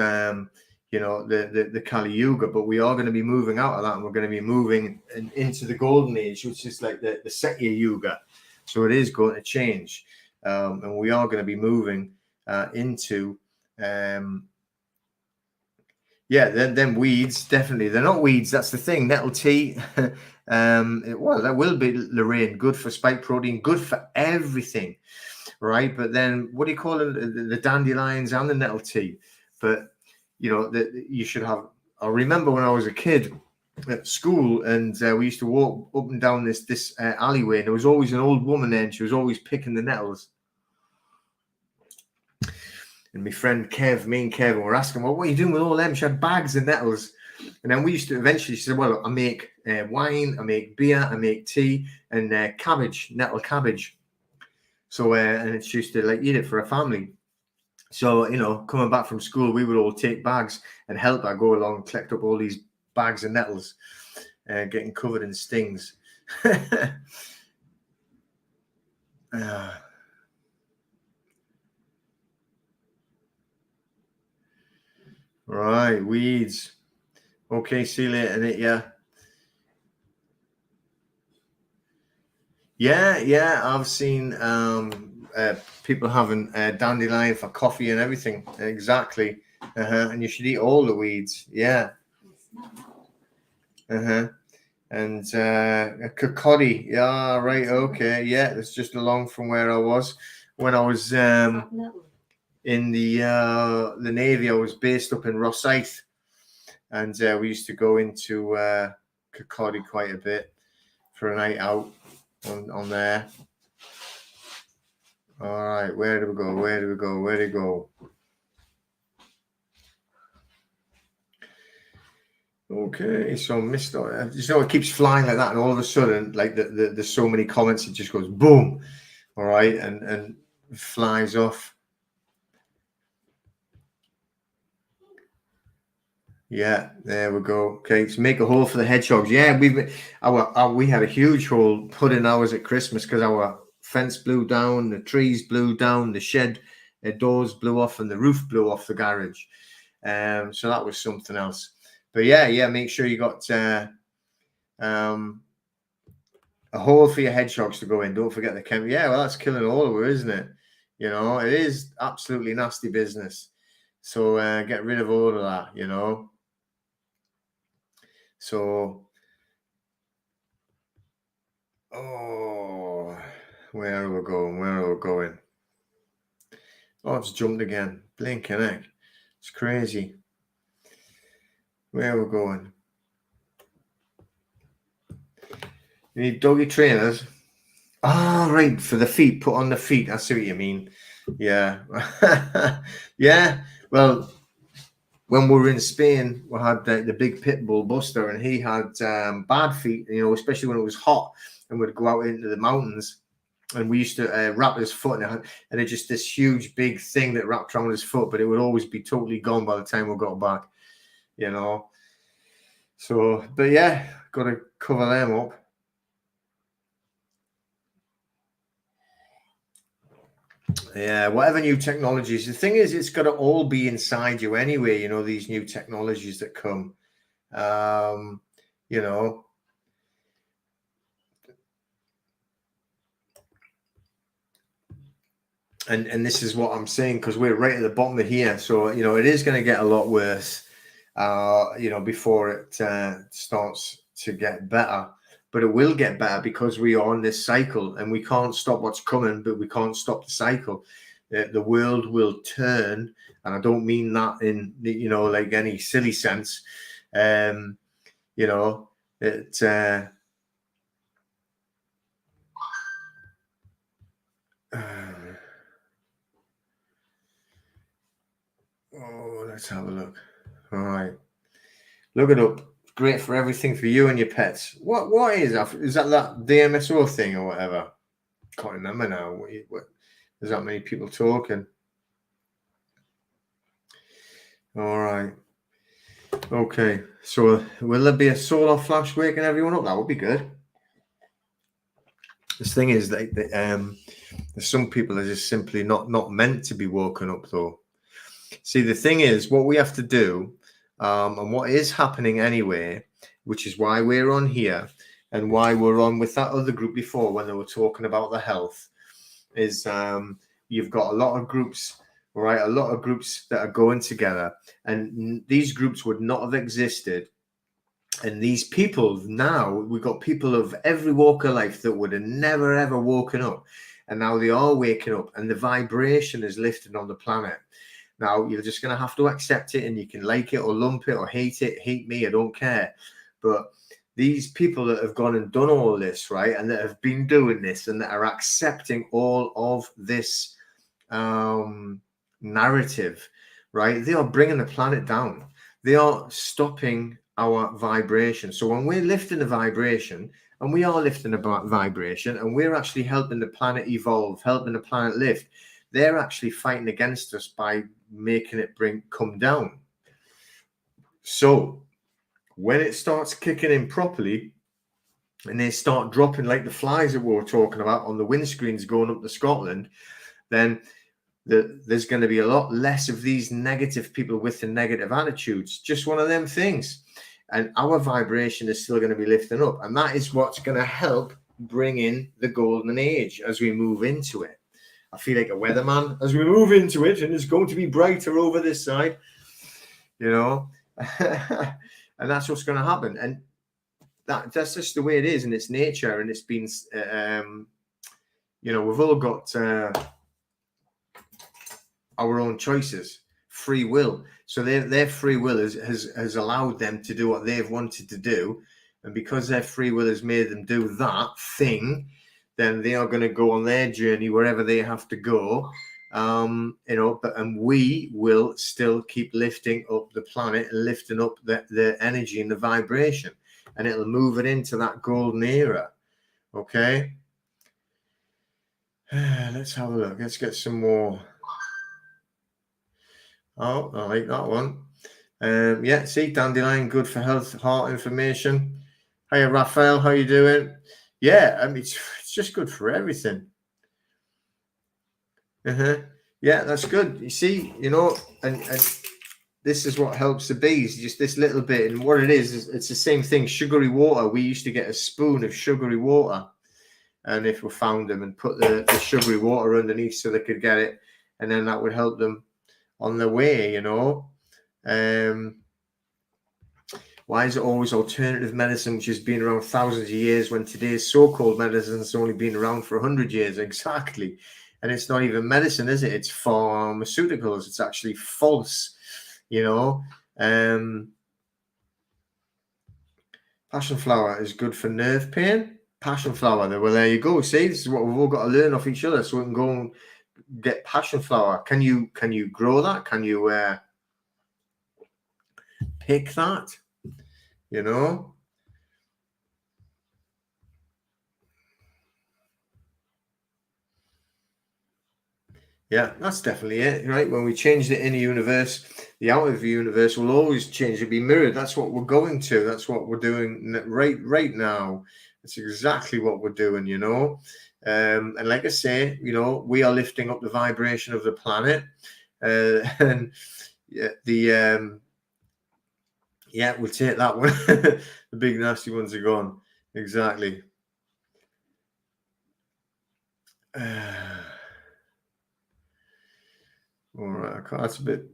you know, the Kali Yuga. But we are going to be moving out of that, and we're going to be moving into the golden age, which is like the Satya Yuga. So it is going to change. and we are going to be moving into then weeds. Definitely, they're not weeds. That's the thing. Nettle tea. Well, that will be, Lorraine, good for spike protein, good for everything, right? But then what do you call it? The dandelions and the nettle tea. But you should have. I remember when I was a kid at school, and we used to walk up and down this alleyway, and there was always an old woman there, and she was always picking the nettles. And my friend Kev, me and Kevin were asking, well, what are you doing with all them? She had bags of nettles. And then we used to eventually, she said, well, I make wine, I make beer, I make tea, and cabbage, nettle cabbage. So, and she used to eat it for her family. So, coming back from school, we would all take bags and help her go along and collect up all these bags of nettles, getting covered in stings. Right, weeds. Okay, see you later, Nick. Yeah. I've seen people having dandelion for coffee and everything. Exactly. And you should eat all the weeds. Yeah. And cacodi. Yeah, right. Okay. Yeah, that's just along from where I was when I was in the Navy. I was based up in Rosyth, and we used to go into Cacodi quite a bit for a night out on there. All right, where do we go? Okay, so Mr. It keeps flying like that, and all of a sudden, there's so many comments, it just goes boom. All right, and flies off. Yeah, there we go. Okay, so make a hole for the hedgehogs. Yeah, we had a huge hole put in ours at Christmas because our fence blew down, the trees blew down, the shed doors blew off, and the roof blew off the garage. So that was something else. But yeah, make sure you got a hole for your hedgehogs to go in. Don't forget the chemical. Yeah, well, that's killing all of them, isn't it? It is absolutely nasty business. So get rid of all of that, So, where are we going? Oh, it's jumped again. Blinking heck. It's crazy. Where are we going? You need doggy trainers? Ah, right, for the feet. Put on the feet. I see what you mean. Yeah. Yeah. Well, when we were in Spain, we had the big pit bull Buster, and he had bad feet, especially when it was hot, and we'd go out into the mountains, and we used to wrap his foot, and it's just this huge big thing that wrapped around his foot, but it would always be totally gone by the time we got back, So, but yeah, got to cover them up. Yeah, whatever new technologies. The thing is, it's got to all be inside you anyway, these new technologies that come. And this is what I'm saying, because we're right at the bottom of here. So, it is going to get a lot worse, before it starts to get better. But it will get better because we are on this cycle, and we can't stop what's coming, but we can't stop the cycle. The world will turn, and I don't mean that in, like any silly sense. It let's have a look. All right, look it up. Great for everything for you and your pets. What is that? Is that DMSO thing or whatever? Can't remember now. What there's that many people talking. All right. Okay. So will there be a solar flash waking everyone up? That would be good. This thing is that there's some people that are just simply not meant to be woken up, though. See, the thing is, what we have to do, and what is happening anyway, which is why we're on here and why we're on with that other group before when they were talking about the health, is you've got a lot of groups, right? A lot of groups that are going together, and these groups would not have existed. And these people now, we've got people of every walk of life that would have never ever woken up, and now they are waking up, and the vibration is lifted on the planet. Now you're just going to have to accept it, and you can like it or lump it or hate it. Hate me, I don't care. But these people that have gone and done all this, right, and that have been doing this, and that are accepting all of this narrative, right, they are bringing the planet down. They are stopping our vibration. So when we're lifting the vibration, and we are lifting the vibration, and we're actually helping the planet evolve, helping the planet lift, they're actually fighting against us by making it come down. So when it starts kicking in properly, and they start dropping like the flies that we were talking about on the windscreens going up to Scotland, then there's going to be a lot less of these negative people with the negative attitudes. Just one of them things. And our vibration is still going to be lifting up. And that is what's going to help bring in the golden age as we move into it. I feel like a weatherman as we move into it, and it's going to be brighter over this side, you know. And that's what's going to happen. And that's just the way it is, and it's nature. And it's been, you know, we've all got our own choices, free will. So their free will has allowed them to do what they've wanted to do. And because their free will has made them do that thing, then they are going to go on their journey wherever they have to go. You know, and we will still keep lifting up the planet and lifting up the energy and the vibration, and it'll move it into that golden era. Okay. Let's have a look. Let's get some more. Oh, I like that one. Yeah, see, dandelion, good for health, heart information. Hiya, Raphael, how you doing? Yeah, I mean, it's just good for everything. Yeah, that's good. You see, you know, and this is what helps the bees, just this little bit. And what it is it's the same thing. Sugary water. We used to get a spoon of sugary water, and if we found them, and put the sugary water underneath so they could get it, and then that would help them on their way, you know. Why is it always alternative medicine, which has been around thousands of years, when today's so-called medicine has only been around for 100 years? Exactly. And it's not even medicine, is it? It's pharmaceuticals. It's actually false, you know. Passion flower is good for nerve pain. Passion flower. Well, there you go. See, this is what we've all got to learn off each other, so we can go and get passion flower. Can you grow that? Can you pick that? You know. Yeah, that's definitely it, right? When we change the inner universe, the outer universe will always change. It'll be mirrored. That's what we're going to. That's what we're doing right now. That's exactly what we're doing, you know. And like I say, you know, we are lifting up the vibration of the planet. And yeah, we'll take that one. The big nasty ones are gone. Exactly. All right, that's a bit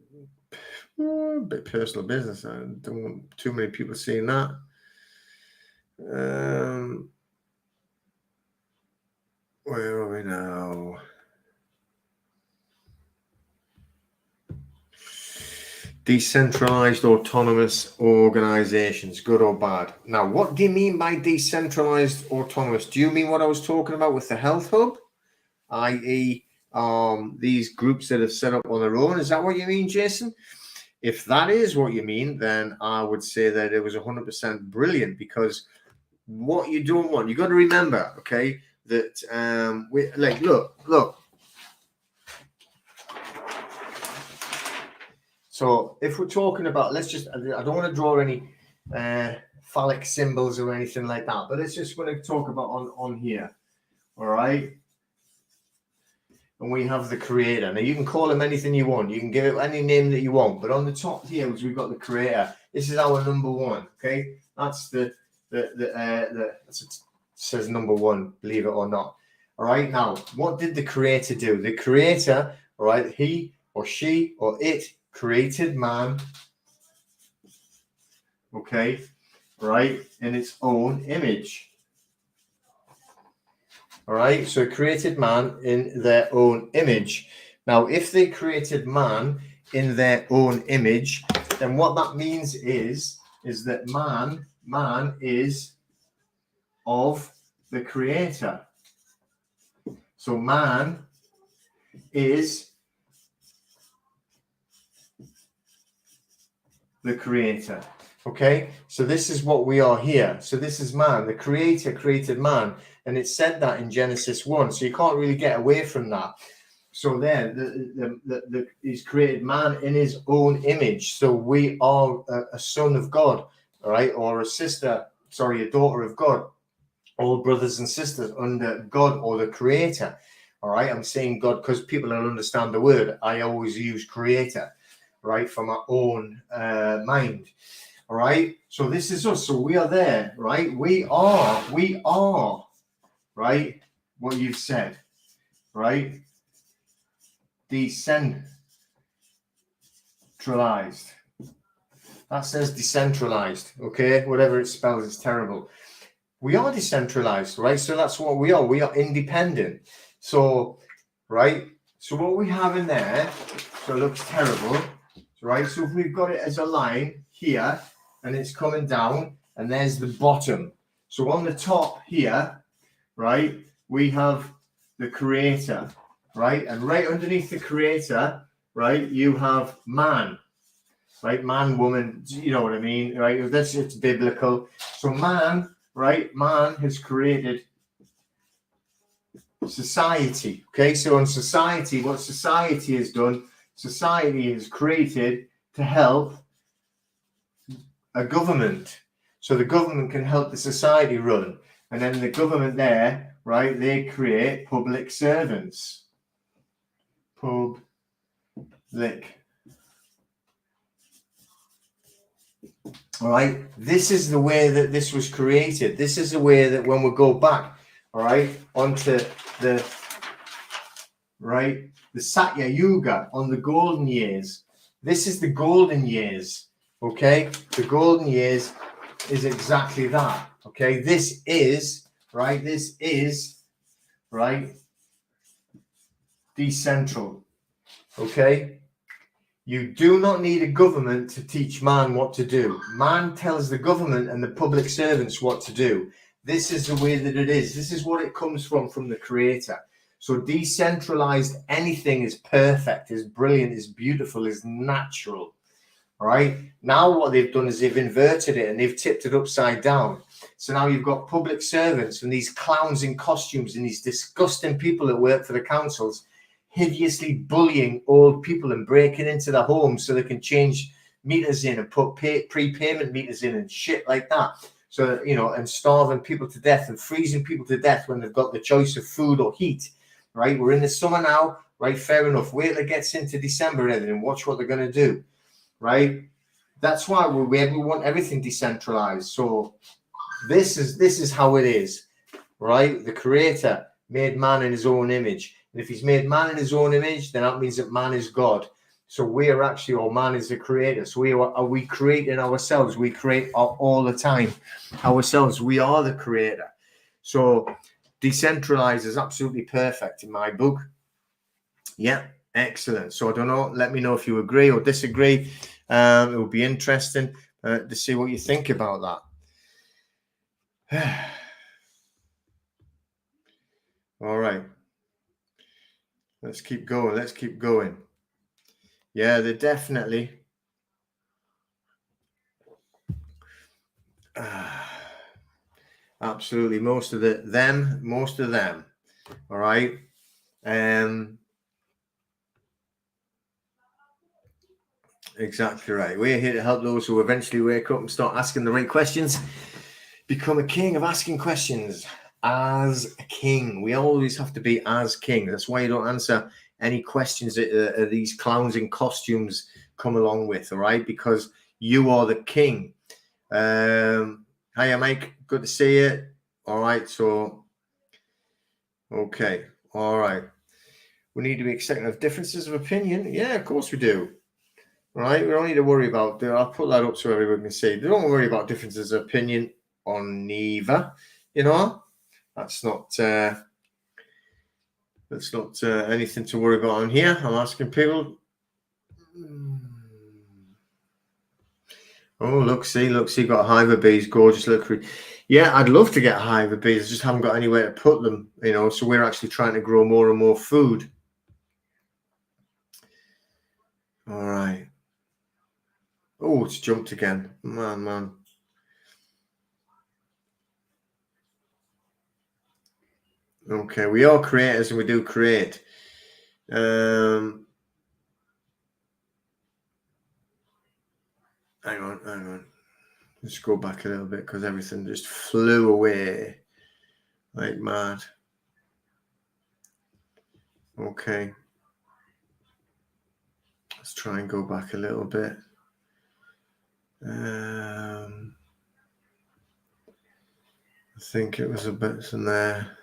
personal business. I don't want too many people seeing that. Where are we now? Decentralized autonomous organizations, good or bad? Now, what do you mean by decentralized autonomous? Do you mean what I was talking about with the health hub, i.e., these groups that have set up on their own? Is that what you mean, Jason? If that is what you mean, then I would say that it was 100% brilliant, because what you don't want, you got to remember, okay, that we like look. So if we're talking about, let's just, I don't want to draw any phallic symbols or anything like that, but let's just want to talk about on here, all right? And we have the creator. Now you can call him anything you want. You can give it any name that you want, but on the top here, we've got the creator. This is our number one, okay? That's it says number one, believe it or not. All right. Now, what did the creator do? The creator, all right, he or she or it created man, okay, right, in its own image. All right. So it created man in their own image. Now, if they created man in their own image, then what that means is that man is of the creator. So man is the creator. Okay, so this is what we are here. So this is man. The creator created man, and it said that in Genesis 1. So you can't really get away from that. So there, he's created man in his own image. So we are a son of God, all right, or a daughter of God. All brothers and sisters under God or the creator. All right, I'm saying God because people don't understand the word. I always use creator, right, from our own mind. All right, so this is us. So we are there, right? We are, right? What you've said, right? Decentralized. That says decentralized, okay? Whatever it spells is terrible. We are decentralized, right? So that's what we are. We are independent. So, right? So what we have in there, so it looks terrible, right? So if we've got it as a line here, and it's coming down, and there's the bottom. So on the top here, right, we have the creator, right? And right underneath the creator, right, you have man, right? Man, woman, you know what I mean, right? This, it's biblical. So man, right, man has created society. Okay, so in society, what society has done, society has created to help a government. So the government can help the society run. And then the government there, right, they create public servants. Public. All right, this is the way that this was created. This is the way that when we go back, all right, onto the, right, the Satya Yuga, on the golden years. This is the golden years, okay? The golden years is exactly that, okay? This is, right, decentral, okay? You do not need a government to teach man what to do. Man tells the government and the public servants what to do. This is the way that it is. This is what it comes from the creator. So decentralized, anything is perfect, is brilliant, is beautiful, is natural. All right. Now what they've done is they've inverted it and they've tipped it upside down. So now you've got public servants and these clowns in costumes and these disgusting people that work for the councils hideously bullying old people and breaking into their homes so they can change meters in and put prepayment meters in and shit like that. So, you know, and starving people to death and freezing people to death when they've got the choice of food or heat, right? We're in the summer now, right? Fair enough. Wait till it gets into December and watch what they're going to do, right? That's why we want everything decentralized. So this is how it is, right? The creator made man in his own image. And if he's made man in his own image, then that means that man is God. So we are actually, or man is the creator. So we creating ourselves. We create all the time ourselves. We are the creator. So decentralized is absolutely perfect in my book. Yeah, excellent. So I don't know. Let me know if you agree or disagree. It would be interesting to see what you think about that. All right. Let's keep going. Let's keep going. Yeah, they're definitely. Absolutely. Most of them. All right. Exactly right. We're here to help those who eventually wake up and start asking the right questions. Become a king of asking questions. As a king, we always have to be as king. That's why you don't answer any questions that these clowns in costumes come along with, all right? Because you are the king. Hiya, Mike. Good to see you. All right, so Okay. All right. We need to be accepting of differences of opinion. Yeah, of course we do. Right? We don't need to worry about. I'll put that up so everyone can see. Don't worry about differences of opinion on neither. You know, that's not. That's not anything to worry about on here. I'm asking people. Oh, look, see, got a hive of bees, gorgeous. Look, yeah, I'd love to get a hive of bees. I just haven't got anywhere to put them, you know. So we're actually trying to grow more and more food. All right. Oh, it's jumped again, man. Okay, we are creators and we do create. Hang on. Let's go back a little bit because everything just flew away like mad. Okay. Let's try and go back a little bit. I think it was a bit in there.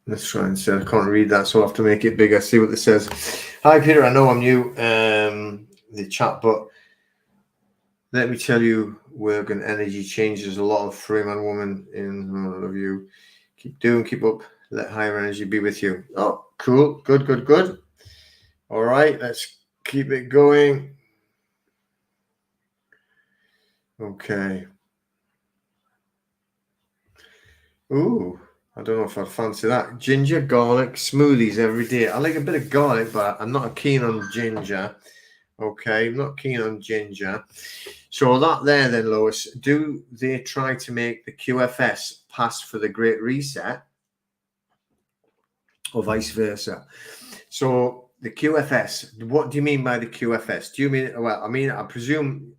Let's try and see. I can't read that, so I'll have to make it bigger. See what this says. Hi, Peter. I know I'm new. The chat, but let me tell you, work and energy changes a lot of free man, woman in all of you. Keep up. Let higher energy be with you. Oh, cool. Good. All right, let's keep it going. Okay. Ooh. I don't know if I'd fancy that. Ginger, garlic, smoothies every day. I like a bit of garlic, but I'm not keen on ginger. Okay, I'm not keen on ginger. So that there then, Lois, do they try to make the QFS pass for the Great Reset or vice versa? So the QFS, what do you mean by the QFS? Do you mean, well, I presume,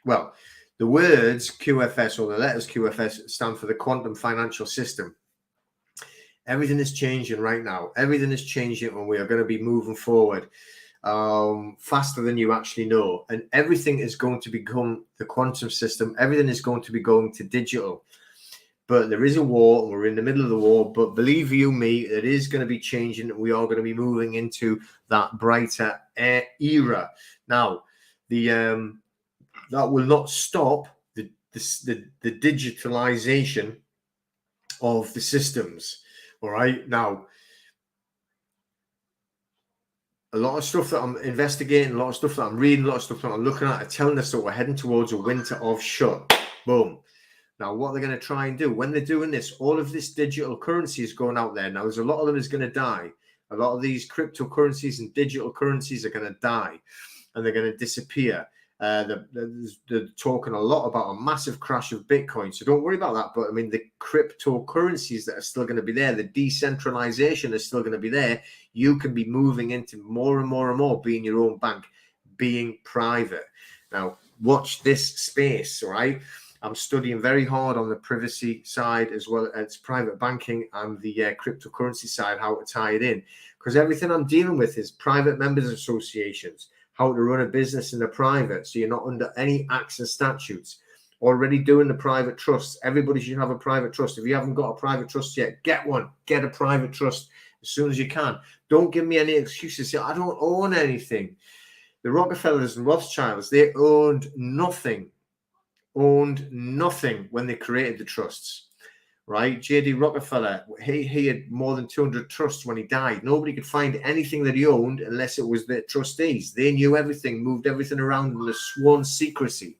well, the words QFS or the letters QFS stand for the quantum financial system. Everything is changing right now. Everything is changing, and we are going to be moving forward faster than you actually know. And everything is going to become the quantum system. Everything is going to be going to digital. But there is a war, and we're in the middle of the war. But believe you me, it is going to be changing, and we are going to be moving into that brighter era. Now, that will not stop the digitalization of the systems. All right. Now, a lot of stuff that I'm investigating, a lot of stuff that I'm reading, a lot of stuff that I'm looking at are telling us that we're heading towards a winter of shut. Boom. Now, what they're going to try and do when they're doing this, all of this digital currency is going out there. Now, there's a lot of them is going to die. A lot of these cryptocurrencies and digital currencies are going to die and they're going to disappear. They're talking a lot about a massive crash of Bitcoin. So don't worry about that. But I mean, the cryptocurrencies that are still going to be there, the decentralization is still going to be there. You can be moving into more and more being your own bank, being private. Now, watch this space, right? I'm studying very hard on the privacy side as well as private banking and the cryptocurrency side, how to tie it in. Because everything I'm dealing with is private members associations, how to run a business in the private, so you're not under any acts and statutes. Already doing the private trusts. Everybody should have a private trust. If you haven't got a private trust yet, get one. Get a private trust as soon as you can. Don't give me any excuses. Say, I don't own anything. The Rockefellers and Rothschilds, they owned nothing when they created the trusts. Right? J.D. Rockefeller, he had more than 200 trusts when he died. Nobody could find anything that he owned unless it was the trustees. They knew everything, moved everything around in the sworn secrecy.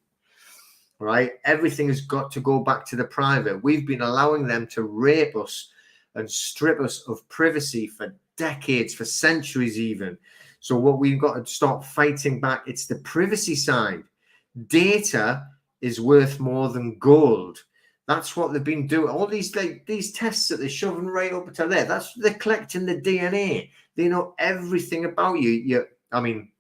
Right? Everything has got to go back to the private. We've been allowing them to rape us and strip us of privacy for decades, for centuries even. So what we've got to start fighting back, it's the privacy side. Data is worth more than gold. That's what they've been doing. All these tests that they're shoving right up to there. They're collecting the DNA. They know everything about you. I mean,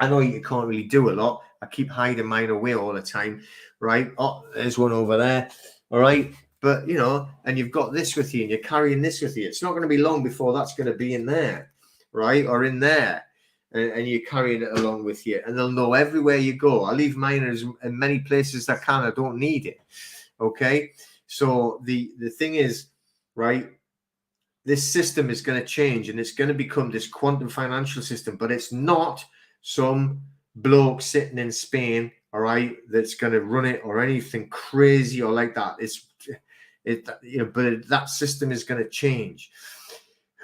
I know you can't really do a lot. I keep hiding mine away all the time, right? Oh, there's one over there. All right. But, and you've got this with you and you're carrying this with you. It's not going to be long before that's going to be in there, right? Or in there. and you're carrying it along with you, and they'll know everywhere you go. I leave mine in many places I can. I don't need it. Okay, so the thing is, right, this system is going to change, and it's going to become this quantum financial system, but it's not some bloke sitting in Spain, all right, that's going to run it or anything crazy or like that. But that system is going to change.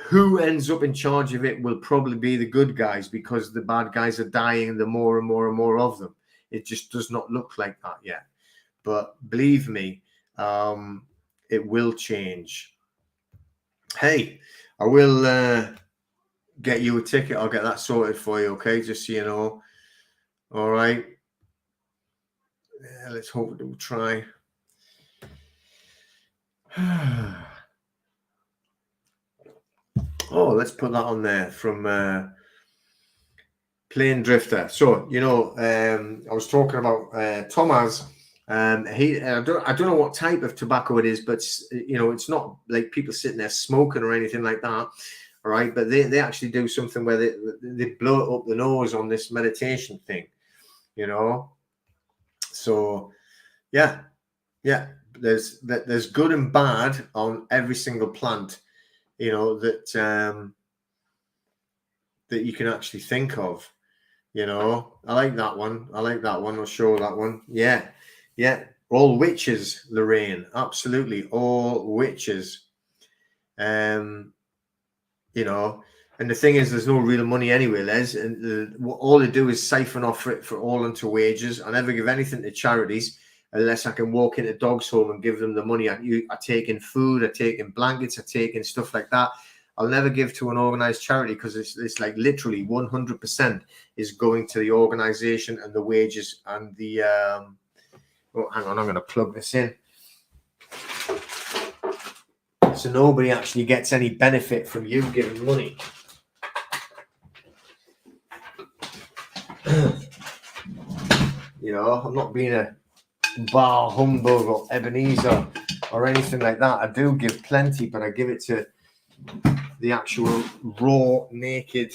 Who ends up in charge of it will probably be the good guys, because the bad guys are dying, the more and more and more of them. It just does not look like that yet. But believe me, it will change. Hey, I will get you a ticket. I'll get that sorted for you, okay? Just so you know. All right. Yeah, let's hope we'll try. Oh, let's put that on there from Plane Drifter. So, you know, I was talking about Thomas. I don't know what type of tobacco it is, but you know, it's not like people sitting there smoking or anything like that. All right, but they actually do something where they blow it up the nose on this meditation thing, you know. So yeah, there's good and bad on every single plant, you know, that that you can actually think of. You know, I like that one. I'll show that one. Yeah. All witches, Lorraine. Absolutely, all witches. You know, and the thing is, there's no real money anyway, Les. And all they do is siphon off it for all into wages. I never give anything to charities unless I can walk into Dog's Home and give them the money. I take in food, I take in blankets, I take in stuff like that. I'll never give to an organized charity, because it's like literally 100% is going to the organization and the wages and the. Oh, hang on, I'm going to plug this in. So nobody actually gets any benefit from you giving money. You know, I'm not being a bar humbug or Ebenezer or anything like that. I do give plenty, but I give it to the actual raw, naked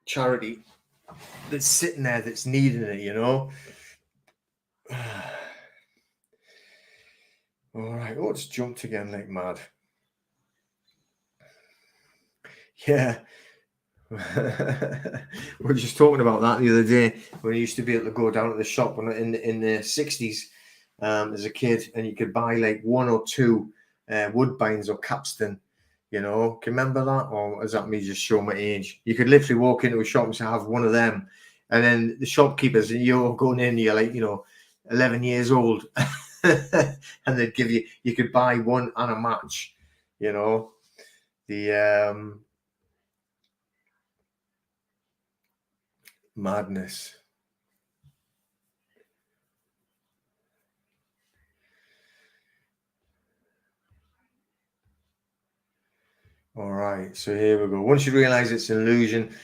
charity that's sitting there, that's needing it, you know. All right. Oh, it's jumped again like mad. Yeah. We were just talking about that the other day, when I used to be able to go down to the shop in the 60s as a kid, and you could buy like one or two Woodbines or Capstan, you know. Can you remember that? Or is that me just showing my age? You could literally walk into a shop and say, have one of them, and then the shopkeepers, and you're going in, you're like, you know, 11 years old, and they'd give you could buy one and a match, you know. The madness. All right, so here we go. Once you realize it's an illusion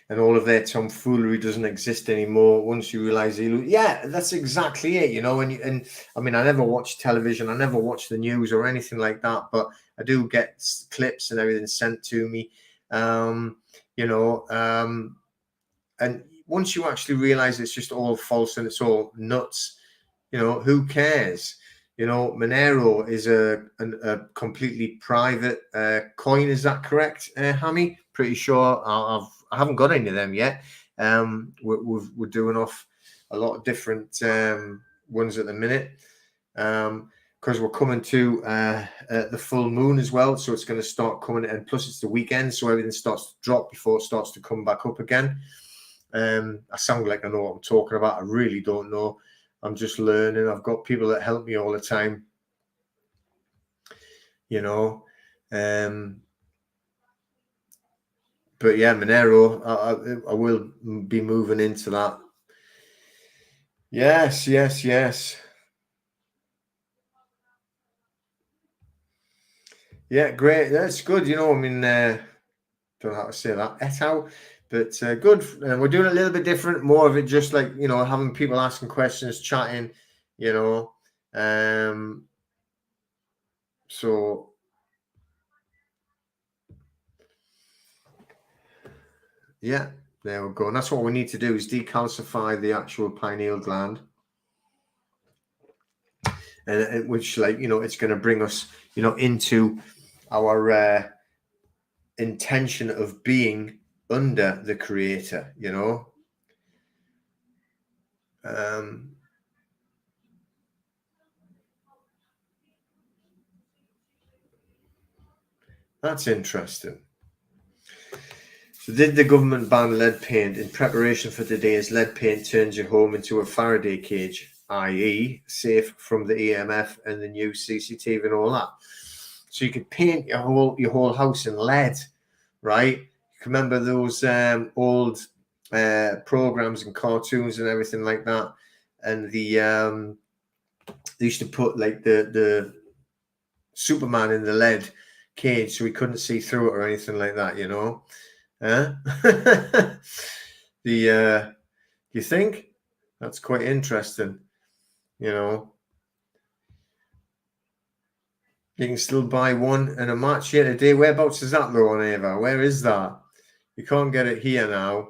and all of their tomfoolery doesn't exist anymore, once you realize yeah, that's exactly it, you know. And I mean, I never watch television, I never watch the news or anything like that, but I do get clips and everything sent to me, you know. And once you actually realize it's just all false and it's all nuts, you know, who cares? You know, Monero is a completely private coin. Is that correct, Hammy? Pretty sure I haven't got any of them yet. We're doing off a lot of different ones at the minute, because we're coming to the full moon as well. So it's going to start coming, and plus it's the weekend, so everything starts to drop before it starts to come back up again. I sound like I know what I'm talking about. I really don't know. I'm just learning. I've got people that help me all the time, you know. But yeah, Monero, I will be moving into that. Yes. Yeah, great. That's good. You know, I mean, don't know how to say that. Etau. But good. We're doing a little bit different. More of it just like, you know, having people asking questions, chatting, you know. So Yeah, there we go. And that's what we need to do, is decalcify the actual pineal gland. And which, like, it's going to bring us, into our intention of being under the Creator, That's interesting. So did the government ban lead paint in preparation for today's lead paint turns your home into a Faraday cage, i.e. safe from the EMF and the new CCTV and all that? So you could paint your whole house in lead, right? You can remember those old programs and cartoons and everything like that, and they used to put like the Superman in the lead cage so he couldn't see through it or anything like that, Huh? You think that's quite interesting, You can still buy one and a match here today. Whereabouts is that though, on Ava? Where is that? You can't get it here now.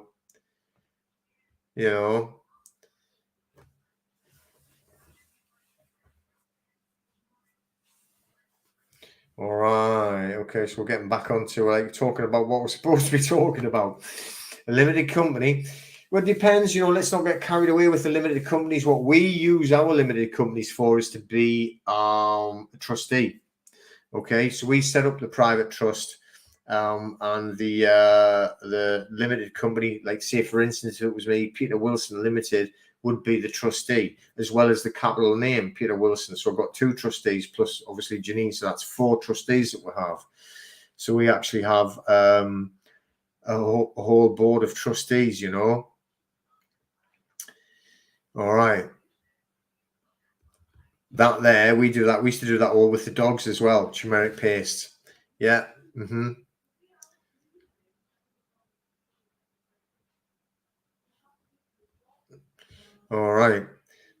All right. Okay. So we're getting back onto talking about what we're supposed to be talking about. A limited company. Well, it depends. Let's not get carried away with the limited companies. What we use our limited companies for is to be a trustee. Okay. So we set up the private trust, and the limited company, like say for instance, if it was me, Peter Wilson Limited, would be the trustee, as well as the capital name, Peter Wilson. So I've got 2 trustees plus obviously Janine. So that's 4 trustees that we have. So we actually have a whole board of trustees, All right. That there, we do that. We used to do that all with the dogs as well. Turmeric paste. Yeah. All right.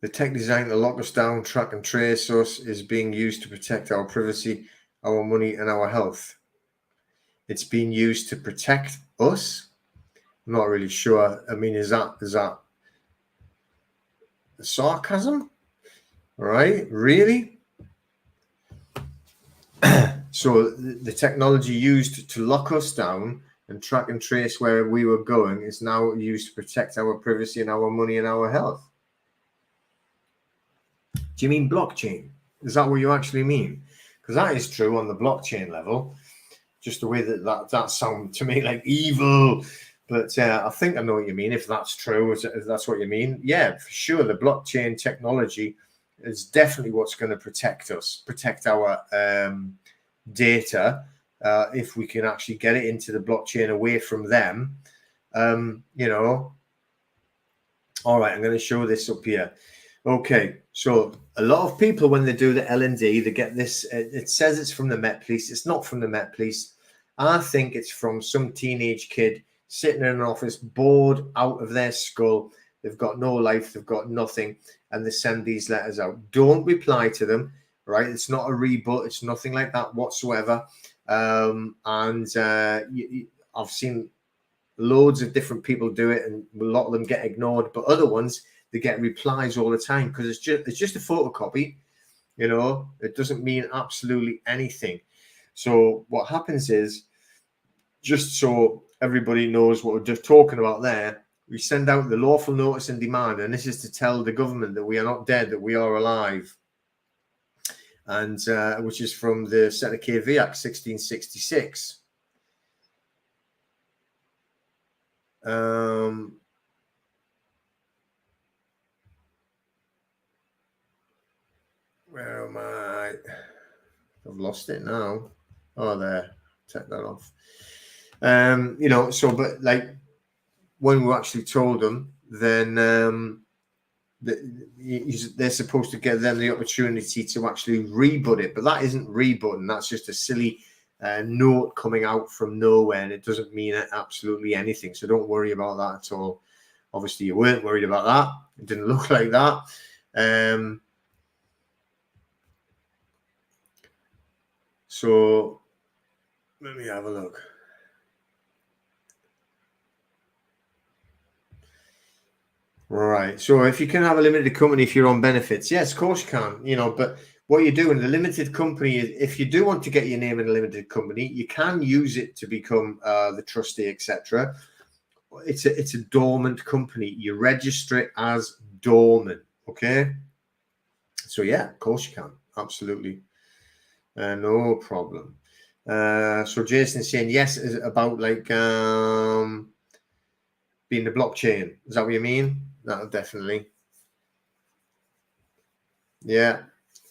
The tech designed to lock us down, track and trace us is being used to protect our privacy, our money, and our health. It's being used to protect us. I'm not really sure. I mean, is that sarcasm? Right? Really? So the technology used to lock us down and track and trace where we were going is now used to protect our privacy and our money and our health. Do you mean blockchain? Is that what you actually mean? Because that is true on the blockchain level. Just the way that sounds to me like evil. But I think I know what you mean. If that's true, if that's what you mean, yeah, for sure. The blockchain technology is definitely what's going to protect us, protect our data, if we can actually get it into the blockchain away from them. All right, I'm going to show this up here. Okay, so a lot of people, when they do the L&D, they get this. It says it's from the Met Police. It's not from the Met Police. I think it's from some teenage kid sitting in an office, bored out of their skull. They've got no life. They've got nothing, and they send these letters out. Don't reply to them. Right? It's not a rebut. It's nothing like that whatsoever. I've seen loads of different people do it, and a lot of them get ignored, but other ones, they get replies all the time because it's just a photocopy. It doesn't mean absolutely anything. So what happens is, just so everybody knows what we're just talking about there, we send out the lawful notice and demand, and this is to tell the government that we are not dead, that we are alive, and which is from the Senator KV Act 1666. Where am I? I've lost it now. Oh, there. Take that off. But like when we actually told them, then they're supposed to get them the opportunity to actually rebut it. But that isn't rebutting. That's just a silly note coming out from nowhere, and it doesn't mean absolutely anything. So don't worry about that at all. Obviously, you weren't worried about that. It didn't look like that. So let me have a look. Right. So if you can have a limited company if you're on benefits, yes, of course you can, you know, but what you're doing, the limited company, if you do want to get your name in a limited company, you can use it to become the trustee, etc. It's a dormant company. You register it as dormant. Okay. So yeah, of course you can. Absolutely. No problem. So Jason's saying yes is about like being the blockchain. Is that what you mean? That'll definitely. Yeah.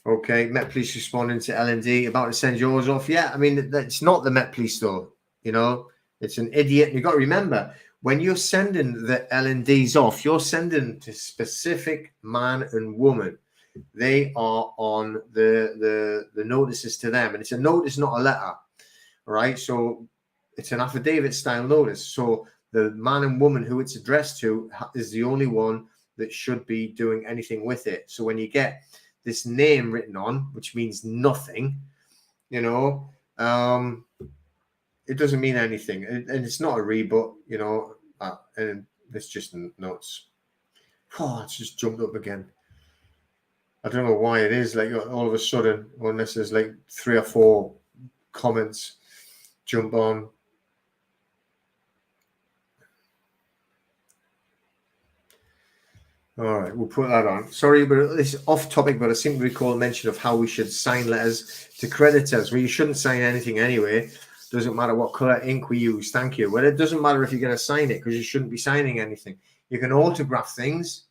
Okay. Met Police responding to LND about to send yours off. Yeah. I mean, it's not the Met Police though. You know, it's an idiot. And you've got to remember when you're sending the LNDs off, you're sending to specific man and woman. They are on the notices to them, and it's a notice, not a letter. All right. So it's an affidavit style notice. So the man and woman who it's addressed to is the only one that should be doing anything with it. So when you get this name written on, which means nothing, you know, it doesn't mean anything. And it's not a rebut, you know, and it's just nuts. Oh, it's just jumped up again. I don't know why it is like all of a sudden, unless there's like 3 or 4 comments jump on. All right, we'll put that on. Sorry, but this is off topic, but I seem to recall a mention of how we should sign letters to creditors. Well, you shouldn't sign anything anyway. Doesn't matter what color ink we use. Thank you. Well, it doesn't matter if you're going to sign it because you shouldn't be signing anything. You can autograph things,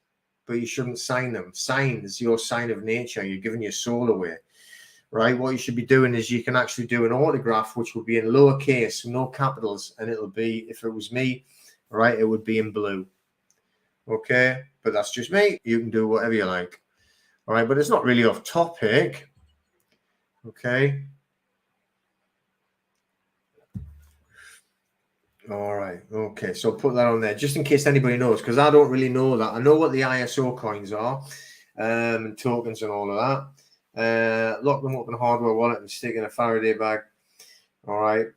but you shouldn't sign them. Sign is your sign of nature. You're giving your soul away, right? What you should be doing is you can actually do an autograph, which will be in lowercase, no capitals, and it'll be, if it was me, right, it would be in blue. Okay, but that's just me. You can do whatever you like. All right, but it's not really off topic. Okay. All right. Okay, so put that on there just in case anybody knows, because I don't really know that. I know what the ISO coins are, and tokens and all of that. Lock them up in a hardware wallet and stick in a Faraday bag. All right.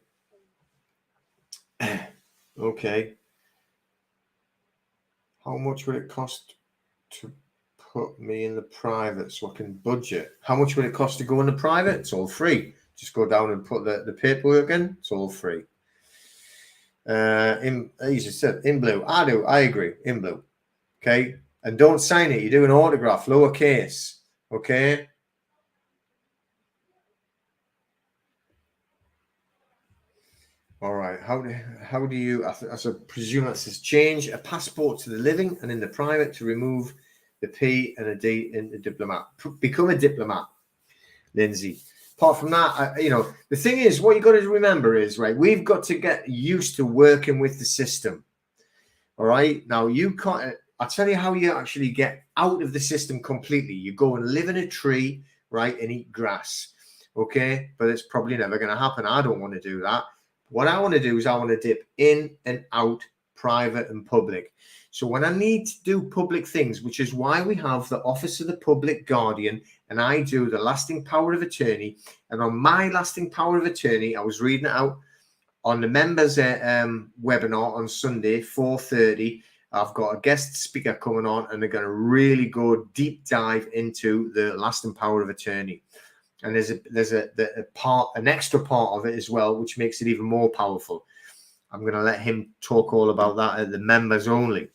Okay. How much would it cost to put me in the private so I can budget? How much would it cost to go in the private? It's all free. Just go down and put the paperwork in. It's all free. As you said, in blue. I agree. In blue. Okay. And don't sign it. You do an autograph, lowercase. Okay. All right. How do you, I presume that says change a passport to the living and in the private to remove the P and a D in the diplomat. Become a diplomat, Lindsay. Apart from that, you know, the thing is, what you got to remember is, right, we've got to get used to working with the system. All right. Now, you can't, I'll tell you how you actually get out of the system completely. You go and live in a tree, right, and eat grass. Okay. But it's probably never going to happen. I don't want to do that. What I want to do is I want to dip in and out, private and public. So when I need to do public things, which is why we have the Office of the Public Guardian, and I do the lasting power of attorney. And on my lasting power of attorney, I was reading it out on the members webinar on Sunday, 4:30. I've got a guest speaker coming on, and they're going to really go deep dive into the lasting power of attorney. And there's an extra part of it as well, which makes it even more powerful. I'm going to let him talk all about that at the members only.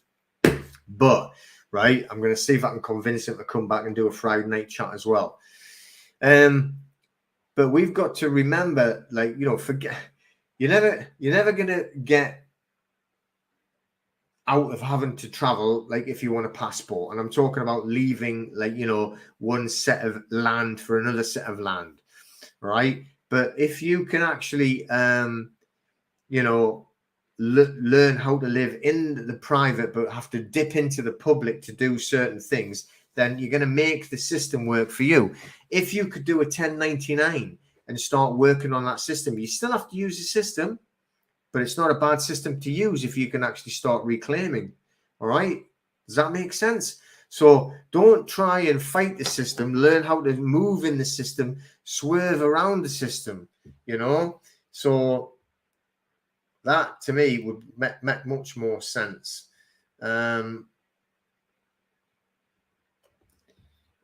But, right, I'm going to see if I can convince him to come back and do a Friday night chat as well. But we've got to remember, like, you know, forget, you're never going to get out of having to travel, like if you want a passport. And I'm talking about leaving, like, you know, one set of land for another set of land, right? But if you can actually, you know, learn how to live in the private, but have to dip into the public to do certain things, then you're going to make the system work for you. If you could do a 1099 and start working on that system, you still have to use the system, but it's not a bad system to use if you can actually start reclaiming. All right. Does that make sense? So don't try and fight the system. Learn how to move in the system, swerve around the system, you know? So that to me would make much more sense.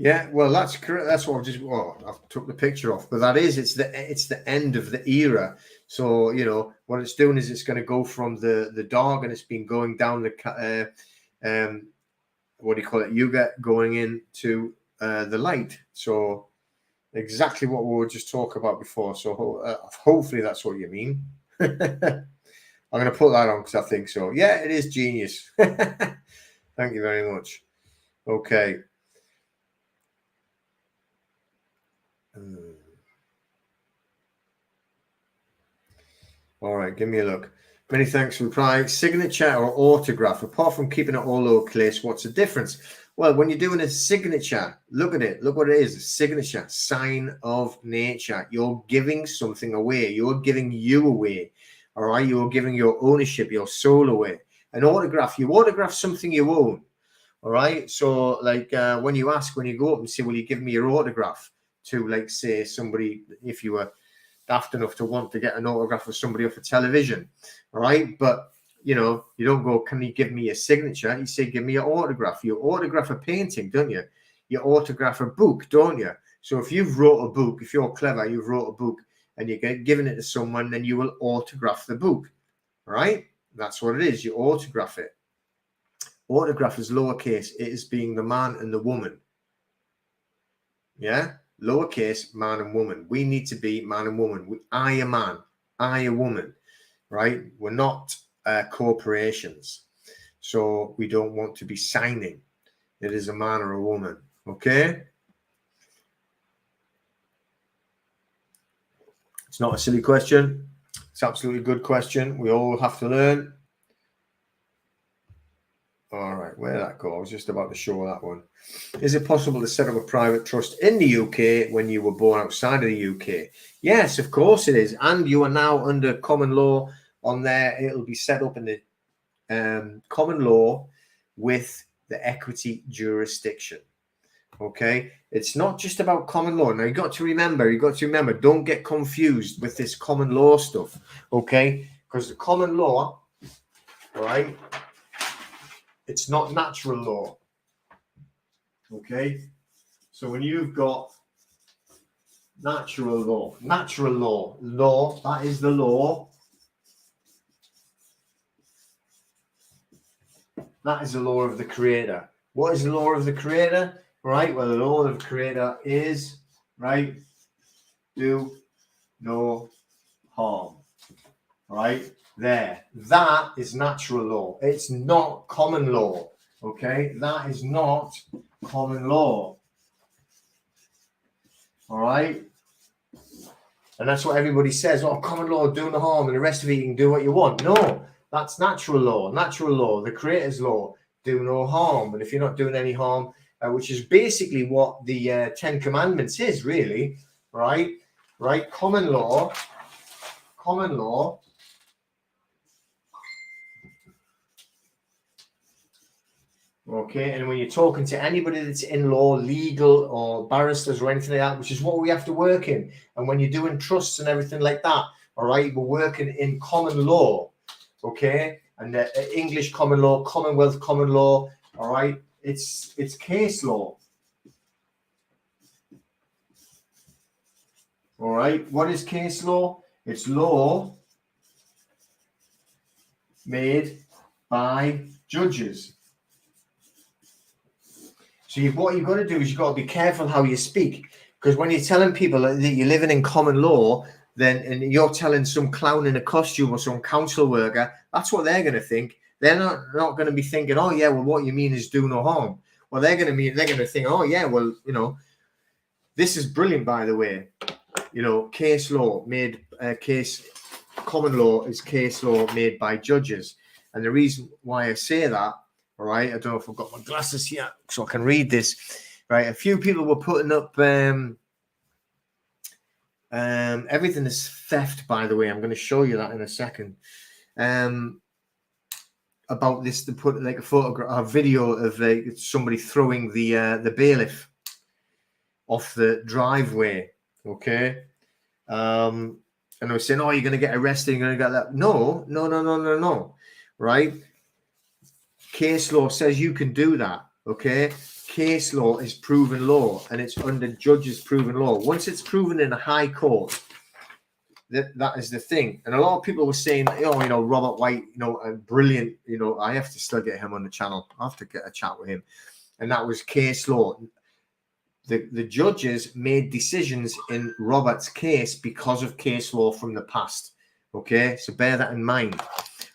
Yeah, well, that's correct. That's what I took the picture off. But it's the end of the era. So what it's doing is it's going to go from the dark, and it's been going down the what do you call it, Yuga, going into the light. So exactly what we were just talking about before. So hopefully that's what you mean. I'm going to put that on because I think so. Yeah, it is genius. Thank you very much. Okay. All right, give me a look. Many thanks for replying. Signature or autograph? Apart from keeping it all lowercase, what's the difference? Well, when you're doing a signature, look at it. Look what it is. A signature, sign of nature. You're giving something away. You're giving you away. All right. You're giving your ownership, your soul away. An autograph, you autograph something you own. All right. So like when you go up and say, will you give me your autograph to, like, say somebody, if you were daft enough to want to get an autograph of somebody off a television, all right? But you don't go, can you give me a signature? You say, give me your autograph. You autograph a painting, don't you? You autograph a book, don't you? So if you've wrote a book, if you're clever, you've wrote a book and you're giving it to someone, then you will autograph the book, all right? That's what it is. You autograph it. Autograph is lowercase. It is being the man and the woman. Yeah? Lowercase, man and woman. We need to be man and woman. I a man, I a woman, right? We're not corporations. So we don't want to be signing. It is a man or a woman. Okay? It's not a silly question. It's absolutely a good question. We all have to learn. All right, where did that go? I was just about to show that one. Is it possible to set up a private trust in the UK when you were born outside of the UK? Yes, of course it is. And you are now under common law on there. It'll be set up in the common law with the equity jurisdiction. Okay, it's not just about common law. Now you got to remember, don't get confused with this common law stuff. Okay, because the common law, all right, it's not natural law. Okay, so when you've got natural law, that is the law. That is the law of the creator. What is the law of the creator? Right, well, the law of the creator is, right, do no harm. Right, there. That is natural law. It's not common law. Okay, that is not common law. All right, and that's what everybody says. Oh, common law, do no harm, and the rest of it you can do what you want. No, that's natural law. Natural law, the creator's law, do no harm. And if you're not doing any harm, which is basically what the 10 Commandments is, really, right? Right, common law. Okay, and when you're talking to anybody that's in law, legal or barristers or anything like that, which is what we have to work in, and when you're doing trusts and everything like that, all right, we're working in common law, okay, and English common law, Commonwealth common law, all right, it's case law. All right, what is case law? It's law made by judges. So what you've got to do is you've got to be careful how you speak, because when you're telling people that you're living in common law, and you're telling some clown in a costume or some council worker, that's what they're going to think. They're not going to be thinking, oh yeah, well, what you mean is do no harm. Well, they're going to think, oh yeah, well, this is brilliant, by the way. Case law made common law is case law made by judges, and the reason why I say that. All right, I don't know if I've got my glasses here so I can read this. Right, a few people were putting up everything is theft, by the way. I'm going to show you that in a second. About this, to put like a video of like somebody throwing the bailiff off the driveway. Okay, and I was saying, oh, you're going to get arrested. You're going to get that. No. Right. Case law says you can do that, okay? case law is proven law, and it's under judges proven law. Once it's proven in a high court, that is the thing. And a lot of people were saying, oh, you know, Robert White, you know, brilliant, you know, I have to still get him on the channel. I have to get a chat with him. And that was case law. The judges made decisions in Robert's case because of case law from the past. Okay, so bear that in mind,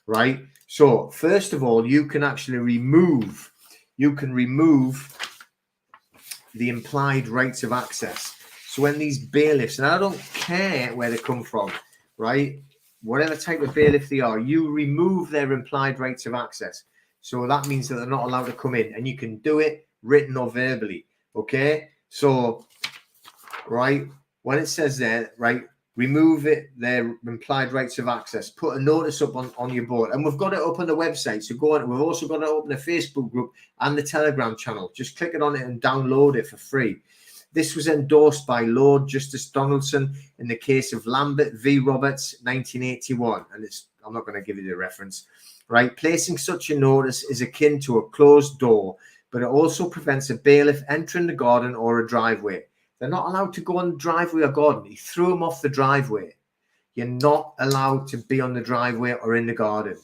right? So first of all, you can actually remove the implied rights of access. So when these bailiffs, and I don't care where they come from, right? Whatever type of bailiff they are, you remove their implied rights of access. So that means that they're not allowed to come in, and you can do it written or verbally. Okay, so right when it says there, right, remove it, their implied rights of access, put a notice up on your board, and we've got it up on the website. So go on. We've also got it up in the Facebook group and the Telegram channel. Just click it on it and download it for free. This was endorsed by Lord Justice Donaldson in the case of Lambert v. Roberts, 1981. And I'm not going to give you the reference, right? Placing such a notice is akin to a closed door, but it also prevents a bailiff entering the garden or a driveway. They're not allowed to go on the driveway or garden. He threw them off the driveway. You're not allowed to be on the driveway or in the garden.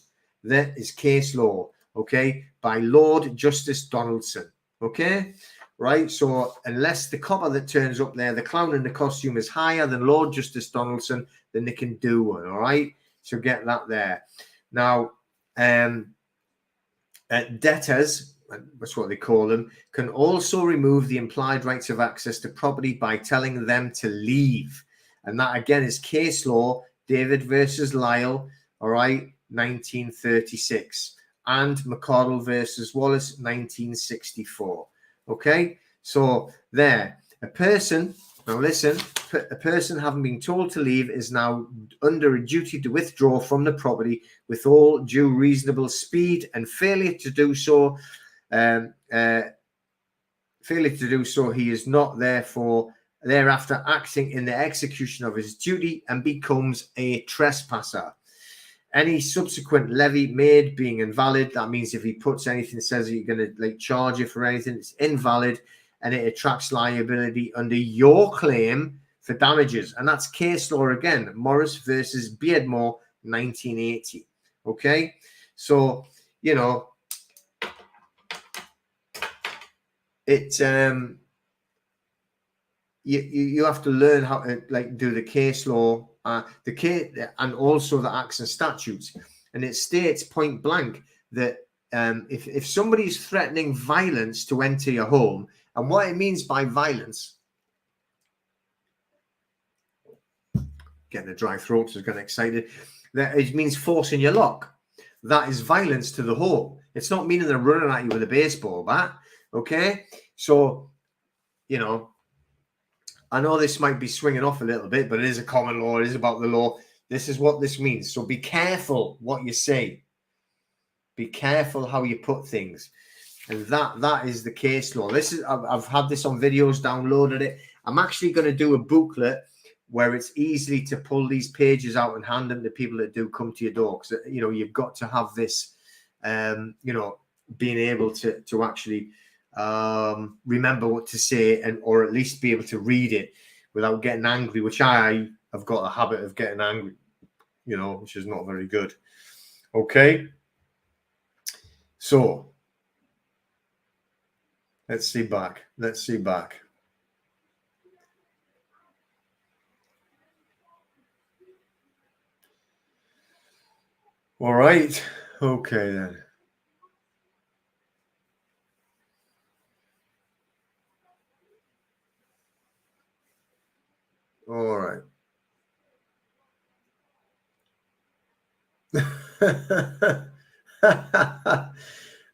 That is case law, okay, by Lord Justice Donaldson, okay? Right, so unless the copper that turns up there, the clown in the costume, is higher than Lord Justice Donaldson, then they can do one, all right? So get that there. Now, debtors, that's what they call them, can also remove the implied rights of access to property by telling them to leave. And that, again, is case law, David versus Lyle, all right, 1936, and McCardle versus Wallace, 1964. Okay, so there, a person, now listen, a person having been told to leave is now under a duty to withdraw from the property with all due reasonable speed, and failure to do so, he is not thereafter acting in the execution of his duty and becomes a trespasser. Any subsequent levy made being invalid, that means if he puts anything, says that you're going to charge you for anything, it's invalid, and it attracts liability under your claim for damages. And that's case law again, Morris versus Beardmore, 1980. Okay, so you know it's you have to learn how to do the case law, the case, and also the acts and statutes. And it states point blank that if somebody is threatening violence to enter your home, and what it means by violence, getting a dry throat, so getting excited, that it means forcing your lock. That is violence to the home. It's not meaning they're running at you with a baseball bat. Okay, so you know, I know this might be swinging off a little bit, but it is a common law. It is about the law. This is what this means. So be careful what you say. Be careful how you put things. And that is the case law. This is I've had this on videos, downloaded it. I'm actually going to do a booklet where it's easy to pull these pages out and hand them to people that do come to your door. Because you know, you've got to have this, you know, being able to actually remember what to say, and or at least be able to read it without getting angry, which I have got a habit of getting angry, you know, which is not very good. Okay, so let's see back. All right, okay then. All right.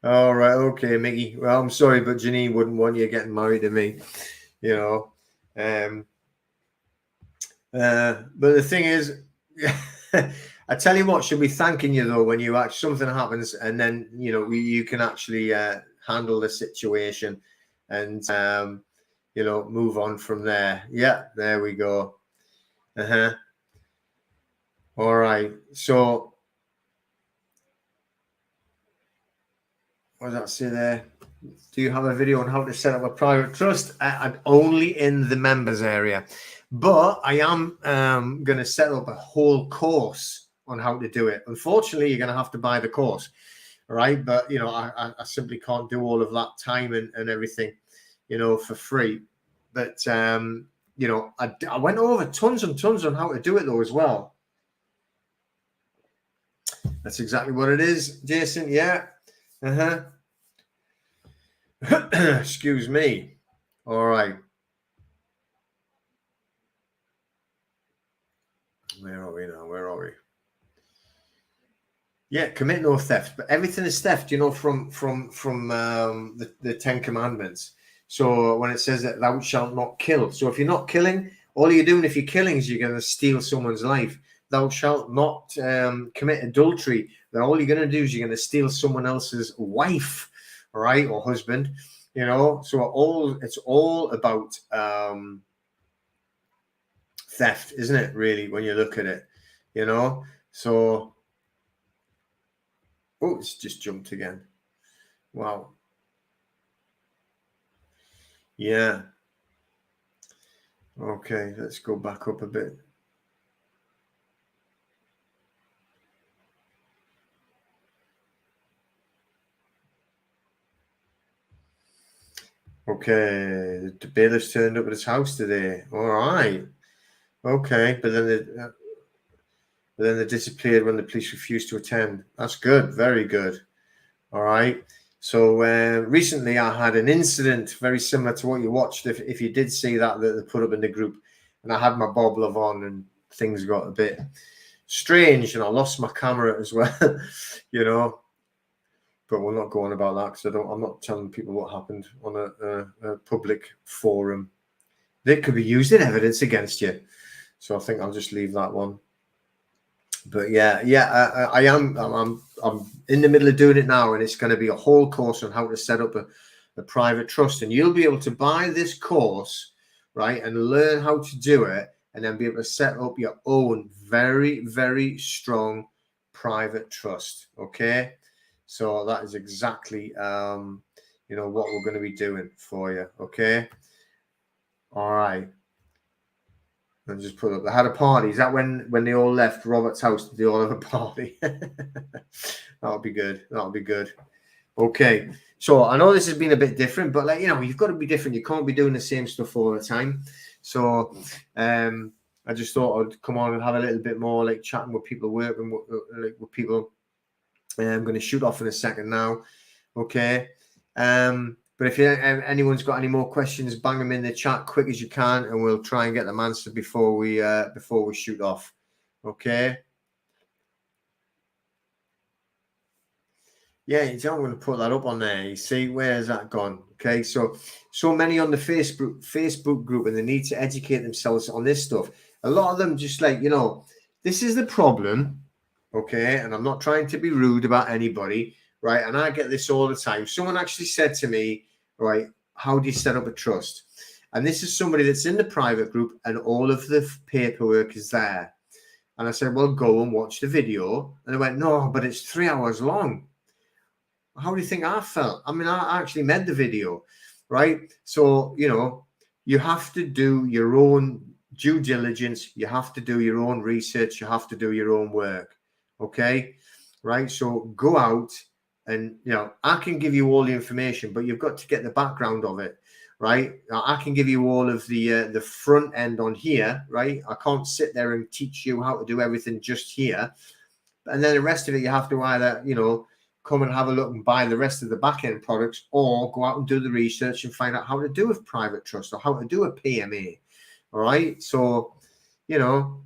All right, okay, Mickey. Well, I'm sorry, but Janine wouldn't want you getting married to me, you know. But the thing is, I tell you what, should be thanking you though when you actually something happens, and then you know you can actually handle the situation and you know, move on from there. Yeah, there we go. All right, so what does that say there? Do you have a video on how to set up a private trust? Only in the members area, but I am going to set up a whole course on how to do it. Unfortunately, you're going to have to buy the course, right? But you know, I simply can't do all of that time and everything, you know, for free. But you know, I went over tons and tons on how to do it though as well. That's exactly what it is, Jason. Yeah. Excuse me. All right. Where are we now? Where are we? Yeah, commit no theft, but everything is theft, you know, from the Ten Commandments. So when it says that thou shalt not kill, so if you're not killing, all you're doing if you're killing is you're going to steal someone's life. Thou shalt not commit adultery. Then all you're going to do is you're going to steal someone else's wife, all right, or husband. You know, so it's all about theft, isn't it? Really, when you look at it, you know. So, oh, it's just jumped again. Wow. Yeah. Okay, let's go back up a bit. Okay, the bailiffs turned up at his house today. All right. Okay, but then they disappeared when the police refused to attend. That's good. Very good. All right. So recently I had an incident very similar to what you watched. If you did see that they put up in the group, and I had my bob glove on and things got a bit strange and I lost my camera as well, you know. But we'll not go on about that because I'm not telling people what happened on a public forum. That could be used in evidence against you. So I think I'll just leave that one. But yeah, I am. I'm in the middle of doing it now, and it's going to be a whole course on how to set up a private trust, and you'll be able to buy this course, right, and learn how to do it, and then be able to set up your own very, very strong private trust. Okay, so that is exactly you know what we're going to be doing for you. Okay, all right. And just put up. They had a party. Is that when they all left Robert's house? Did they all have a party? That'll be good. That'll be good. Okay. So I know this has been a bit different, but like you know, you've got to be different. You can't be doing the same stuff all the time. So I just thought I'd come on and have a little bit more like chatting with people, working with people. I'm going to shoot off in a second now. Okay. But if anyone's got any more questions, bang them in the chat quick as you can, and we'll try and get them answered before we shoot off. Okay. Yeah, I'm going to put that up on there. You see, where's that gone? Okay, so many on the Facebook group, and they need to educate themselves on this stuff. A lot of them just like, you know, this is the problem. Okay, and I'm not trying to be rude about anybody. Right, and I get this all the time. Someone actually said to me, right, how do you set up a trust? And this is somebody that's in the private group and all of the paperwork is there. And I said, well, go and watch the video. And they went, no, but it's 3 hours long. How do you think I felt? I mean, I actually made the video, right? So, you know, you have to do your own due diligence. You have to do your own research. You have to do your own work. Okay, right? So go out. And, you know, I can give you all the information, but you've got to get the background of it, right? Now, I can give you all of the front end on here, right? I can't sit there and teach you how to do everything just here. And then the rest of it, you have to either, you know, come and have a look and buy the rest of the back end products, or go out and do the research and find out how to do a private trust or how to do a PMA. All right. So, you know,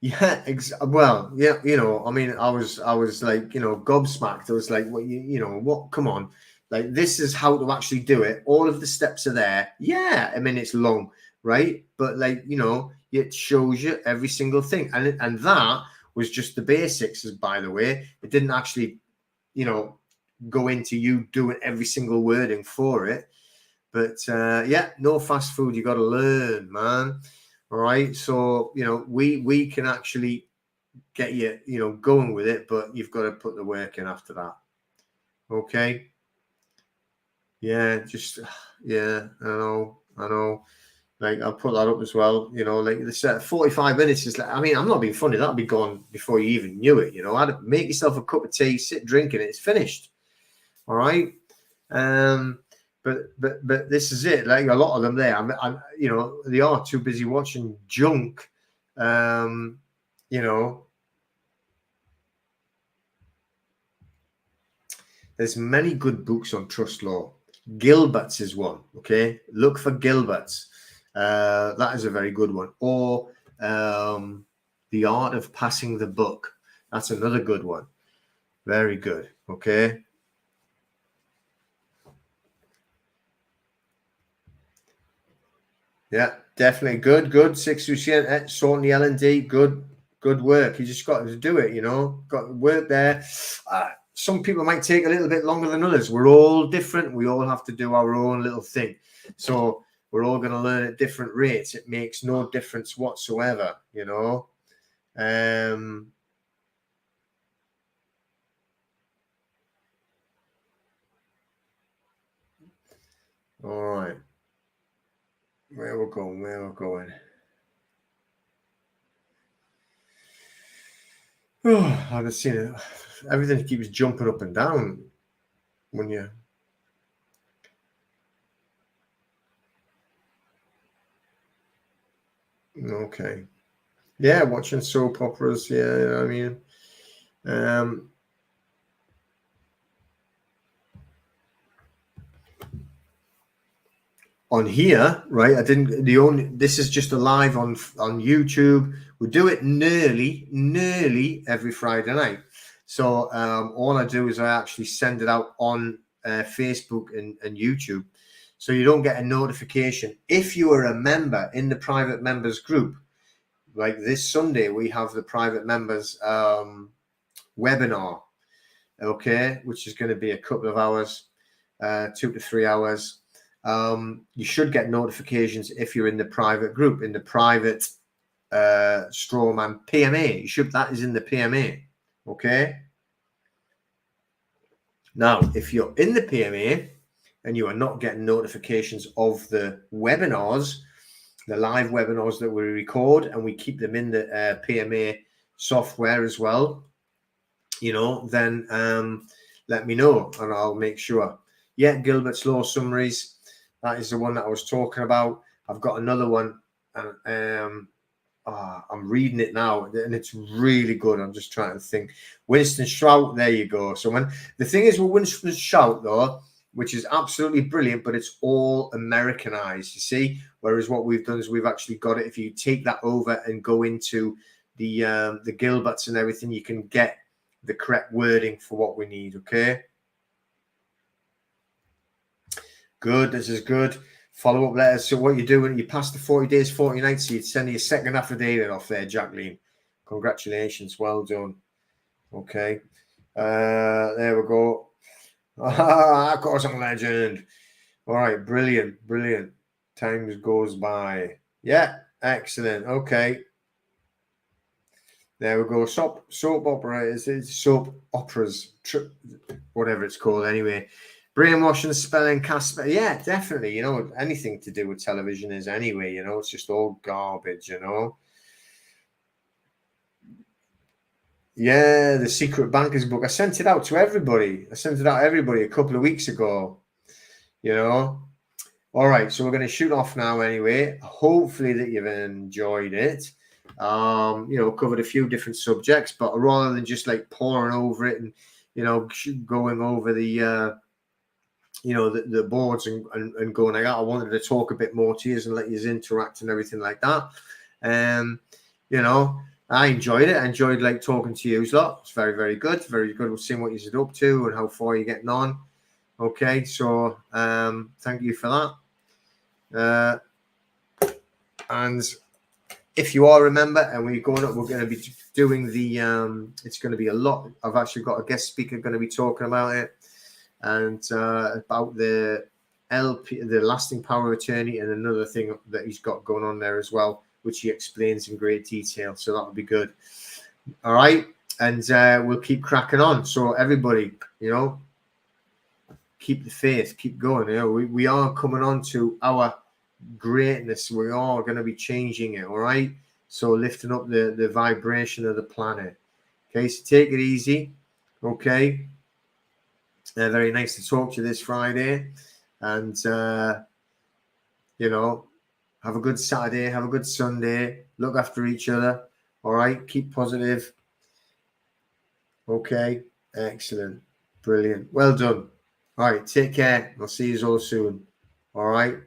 yeah, well, yeah, you know, I mean, I was like, you know, gobsmacked. I was like, well, you know, what? Come on, like this is how to actually do it. All of the steps are there. Yeah, I mean, it's long, right? But like, you know, it shows you every single thing, and that was just the basics. As by the way, it didn't actually, you know, go into you doing every single wording for it. But yeah, no fast food. You got to learn, man. All right. So, you know, we can actually get you, you know, going with it, but you've got to put the work in after that. Okay. Yeah, just yeah, I know. Like I'll put that up as well. You know, like this 45 minutes is like. I mean, I'm not being funny. That'll be gone before you even knew it. You know, I'd make yourself a cup of tea, sit drinking it. It's finished. All right. But this is it. Like a lot of them there. I'm you know, they are too busy watching junk. You know, there's many good books on trust law. Gilbert's is one. Okay, look for Gilbert's. That is a very good one. Or The Art of Passing the Buck. That's another good one. Very good. Okay. Yeah, definitely good. 6%, sorting the L&D, good work. You just got to do it, you know. Got to work there. Some people might take a little bit longer than others. We're all different. We all have to do our own little thing. So we're all going to learn at different rates. It makes no difference whatsoever, you know. All right. Where we're going. Oh, I've seen it. Everything keeps jumping up and down when you. Okay. Yeah, watching soap operas. Yeah, I mean, on here, right? I didn't. This is just a live on YouTube. We do it nearly every Friday night. So all I do is I actually send it out on Facebook and YouTube, so you don't get a notification if you are a member in the private members group. Like this Sunday, we have the private members webinar, okay, which is going to be a couple of hours, 2 to 3 hours. You should get notifications if you're in the private group, in the private Strawman PMA. That is in the PMA, okay? Now, if you're in the PMA and you are not getting notifications of the webinars, the live webinars that we record, and we keep them in the PMA software as well, you know, then let me know and I'll make sure. Yeah, Gilbert's Law Summaries. That is the one that I was talking about. I've got another one, and I'm reading it now, and it's really good. I'm just trying to think. Winston Strout, there you go. So when the thing is with Winston Strout, though, which is absolutely brilliant, but it's all Americanized, you see. Whereas what we've done is we've actually got it. If you take that over and go into the Gilberts and everything, you can get the correct wording for what we need. Okay. Good. This is good. Follow-up letters. So what you do when you pass the 40 days, 40 nights, so you'd send your second affidavit off there, Jacqueline. Congratulations. Well done. Okay. There we go. Of course, I'm a legend. All right. Brilliant. Time goes by. Yeah. Excellent. Okay. There we go. Soap operas. It's soap operas. Whatever it's called anyway. Brainwashing, spelling, cast. Yeah, definitely. You know, anything to do with television is anyway. You know, it's just all garbage. You know. Yeah, the Secret Bankers book. I sent it out to everybody. A couple of weeks ago. You know. All right, so we're going to shoot off now anyway. Hopefully that you've enjoyed it. You know, covered a few different subjects, but rather than just like pouring over it and, you know, going over the you know, the boards and going like that, I wanted to talk a bit more to you and let you interact and everything like that. You know, I enjoyed it. I enjoyed like talking to you lot. It's very good. Very good with seeing what you're up to and how far you're getting on. Okay, so thank you for that. And if you all remember, and we're going to be doing the it's going to be a lot. I've actually got a guest speaker going to be talking about it, and about the LP, the lasting power of attorney, and another thing that he's got going on there as well, which he explains in great detail. So that'll be good. All right, and we'll keep cracking on. So everybody, you know, keep the faith, keep going. You know, we are coming on to our greatness. We are going to be changing it. All right. So lifting up the vibration of the planet. Okay. So take it easy. Okay. Very nice to talk to you this Friday. And, you know, have a good Saturday. Have a good Sunday. Look after each other. All right. Keep positive. Okay. Excellent. Brilliant. Well done. All right. Take care. I'll see you all soon. All right.